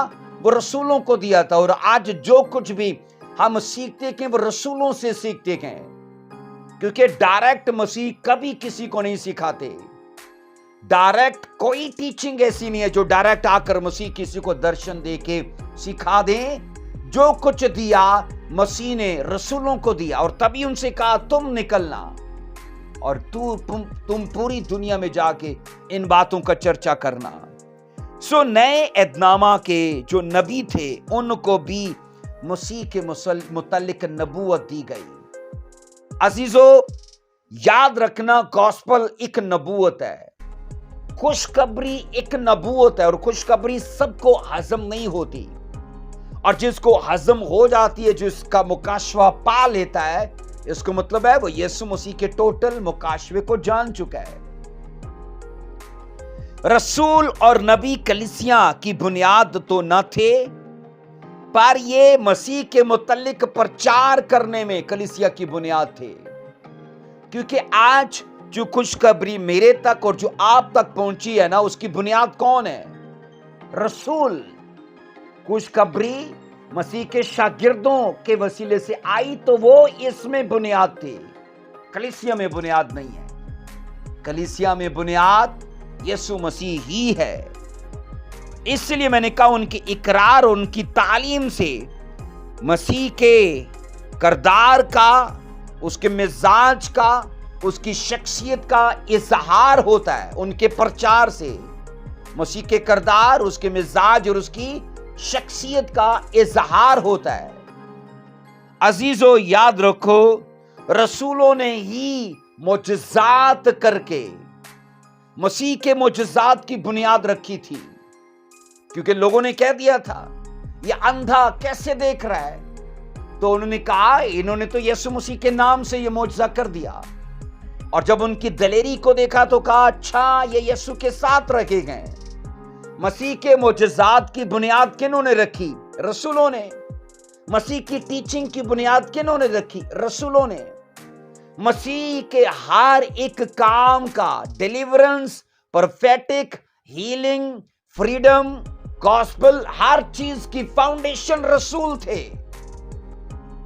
वो रसूलों को दिया था। और आज जो कुछ भी हम सीखते हैं वो रसूलों से सीखते हैं, क्योंकि डायरेक्ट मसीह कभी किसी को नहीं सिखाते। डायरेक्ट कोई टीचिंग ऐसी नहीं है जो डायरेक्ट आकर मसीह किसी को दर्शन दे के सिखा दे। जो कुछ दिया मसीह ने रसूलों को दिया और तभी उनसे कहा तुम निकलना और तुम पूरी दुनिया में जाके इन बातों का चर्चा करना। सो नए एदनामा के जो नबी थे उनको भी मसीह के मुतल्लिक नबूवत दी गई। अजीजों याद रखना, गॉस्पल एक नबूवत है, खुशखबरी एक नबूवत है, और खुशखबरी सबको हजम नहीं होती, और जिसको हजम हो जाती है, जिसका मुकाशवा पा लेता है, इसको मतलब है वो यीशु मसीह के टोटल मुकाशवे को जान चुका है। रसूल और नबी कलीसिया की बुनियाद तो न थे, पर ये मसीह के मुतल्लिक प्रचार करने में कलीसिया की बुनियाद थे। क्योंकि आज जो खुशखबरी मेरे तक और जो आप तक पहुंची है ना, उसकी बुनियाद कौन है? रसूल। खुशखबरी मसीह के शागिर्दों के वसीले से आई, तो वो इसमें बुनियाद थी, कलीसिया में बुनियाद नहीं है। कलीसिया में बुनियाद यीशु मसीह ही है। इसलिए मैंने कहा उनकी इकरार, उनकी तालीम से मसीह के किरदार का, उसके मिजाज का, उसकी शख्सियत का इजहार होता है। उनके प्रचार से मसीह के किरदार, उसके मिजाज और उसकी शख्सियत का इजहार होता है। अजीजों याद रखो, रसूलों ने ही मोजज़ात करके मसीह के मोजज़ात की बुनियाद रखी थी, क्योंकि लोगों ने कह दिया था ये अंधा कैसे देख रहा है? तो उन्होंने कहा इन्होंने तो यीशु मसीह के नाम से ये मौजज़ा कर दिया। और जब उनकी दलेरी को देखा तो कहा अच्छा ये यीशु के साथ रखे गए। मसीह के मौजज़ात की बुनियाद किन्होंने रखी? रसूलों ने। मसीह की टीचिंग की बुनियाद किन्होंने रखी? रसूलों ने। मसीह के हर एक काम का deliverance, prophetic, healing, freedom, gospel, हर चीज की फाउंडेशन रसूल थे।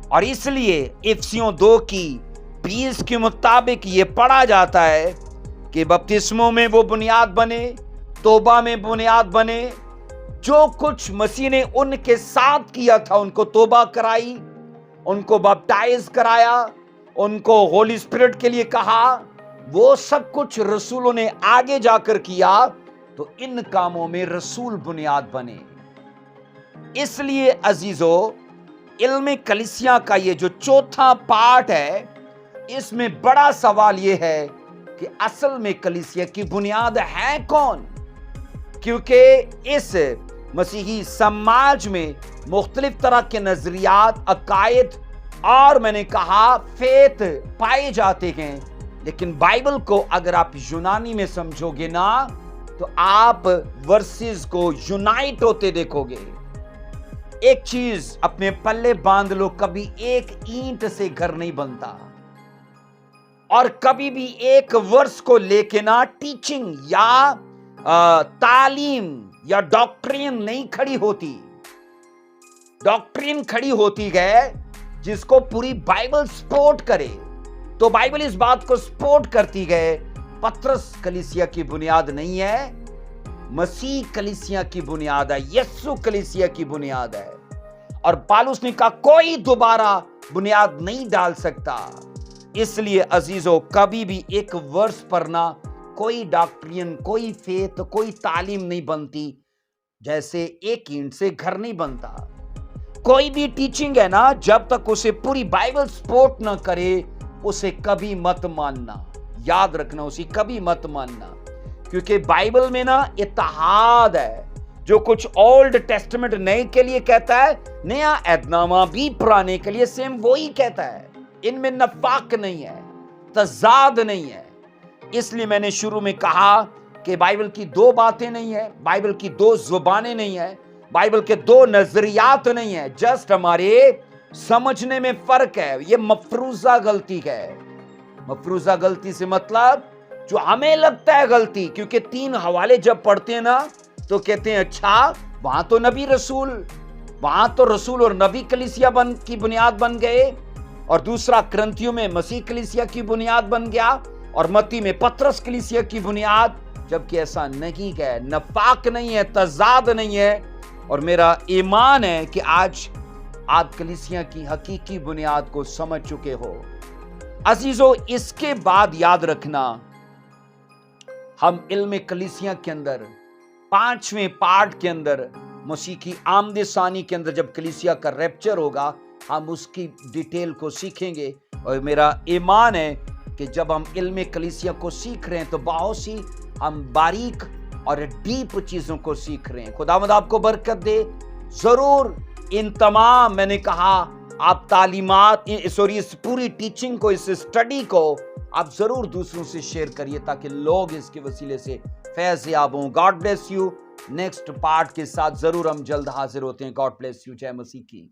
और इसलिए इफिसियों 2 की 20 के मुताबिक ये पढ़ा जाता है कि बपतिस्मों में वो बुनियाद बने, तौबा में बुनियाद बने। जो कुछ मसीह ने उनके साथ किया था, उनको तौबा कराई, उनको बैप्टाइज कराया, उनको होली स्पिरिट के लिए कहा, वो सब कुछ रसूलों ने आगे जाकर किया। तो इन कामों में रसूल बुनियाद बने। इसलिए अजीजों, इल्म कलीसिया का ये जो चौथा पार्ट है, इसमें बड़ा सवाल ये है कि असल में कलीसिया की बुनियाद है कौन? क्योंकि इस मसीही समाज में मुख्तलिफ तरह के नजरियात, अकायद और मैंने कहा फेथ पाए जाते हैं। लेकिन बाइबल को अगर आप यूनानी में समझोगे ना, तो आप वर्सेस को यूनाइट होते देखोगे। एक चीज अपने पल्ले बांध लो, कभी एक ईंट से घर नहीं बनता, और कभी भी एक वर्स को लेके ना टीचिंग या तालीम या डॉक्ट्रिन नहीं खड़ी होती। डॉक्ट्रिन खड़ी होती है जिसको पूरी बाइबल सपोर्ट करे। तो बाइबल इस बात को सपोर्ट करती है, पतरस कलीसिया की बुनियाद नहीं है, मसीह कलीसिया की बुनियाद है, यीशु कलीसिया की बुनियाद है। और पौलुस ने कहा कोई दोबारा बुनियाद नहीं डाल सकता। इसलिए अजीजों, कभी भी एक वर्स पढ़ना, कोई डॉक्ट्रिन, कोई फेथ, कोई तालीम नहीं बनती। जैसे एक ईंट से घर नहीं बनता। कोई भी टीचिंग है ना, जब तक उसे पूरी बाइबल सपोर्ट ना करे, उसे कभी मत मानना। याद रखना, उसे कभी मत मानना। क्योंकि बाइबल में ना इत्तेहाद है। जो कुछ ओल्ड टेस्टामेंट नए के लिए कहता है, नया ऐदनामा भी पुराने के लिए सेम वही कहता है। इनमें नफाक नहीं है, तजाद नहीं है। इसलिए मैंने शुरू में कहा कि बाइबल की 2 बातें नहीं है, बाइबल की 2 जुबानें नहीं है, बाइबल के 2 नजरियात नहीं है। जस्ट हमारे समझने में फर्क है। ये मफरूजा गलती है। मफरूजा गलती से मतलब जो हमें लगता है गलती, क्योंकि 3 हवाले जब पढ़ते हैं ना, तो कहते हैं अच्छा वहां तो नबी रसूल, वहां तो रसूल और नबी कलीसिया की बुनियाद बन गए, और दूसरा क्रंथियों में मसीह कलीसिया की बुनियाद बन गया, और मत्ती में पतरस कलीसिया की बुनियाद। जबकि ऐसा नहीं है, नफाक नहीं है, तजाद नहीं है। और मेरा ईमान है कि आज आप कलीसिया की हकीकी बुनियाद को समझ चुके हो। अजीजों, इसके बाद याद रखना, हम इल्म कलीसिया के अंदर 5वें पार्ट के अंदर, मसीह की आमद सानी के अंदर, जब कलीसिया का रैप्चर होगा, हम उसकी डिटेल को सीखेंगे। और मेरा ईमान है कि जब हम इल्म कलीसिया को सीख रहे हैं, तो बहुत सी हम बारीक और डीप चीजों को सीख रहे हैं। खुदावंद आपको बरकत दे। जरूर इन तमाम, मैंने कहा, आप तालीमात, इस पूरी टीचिंग को, इस स्टडी को आप जरूर दूसरों से शेयर करिए, ताकि लोग इसके वसीले से फैज़ याब हों। God bless you. Next part के साथ जरूर हम जल्द हाजिर होते हैं। God bless you. जय मसीह की।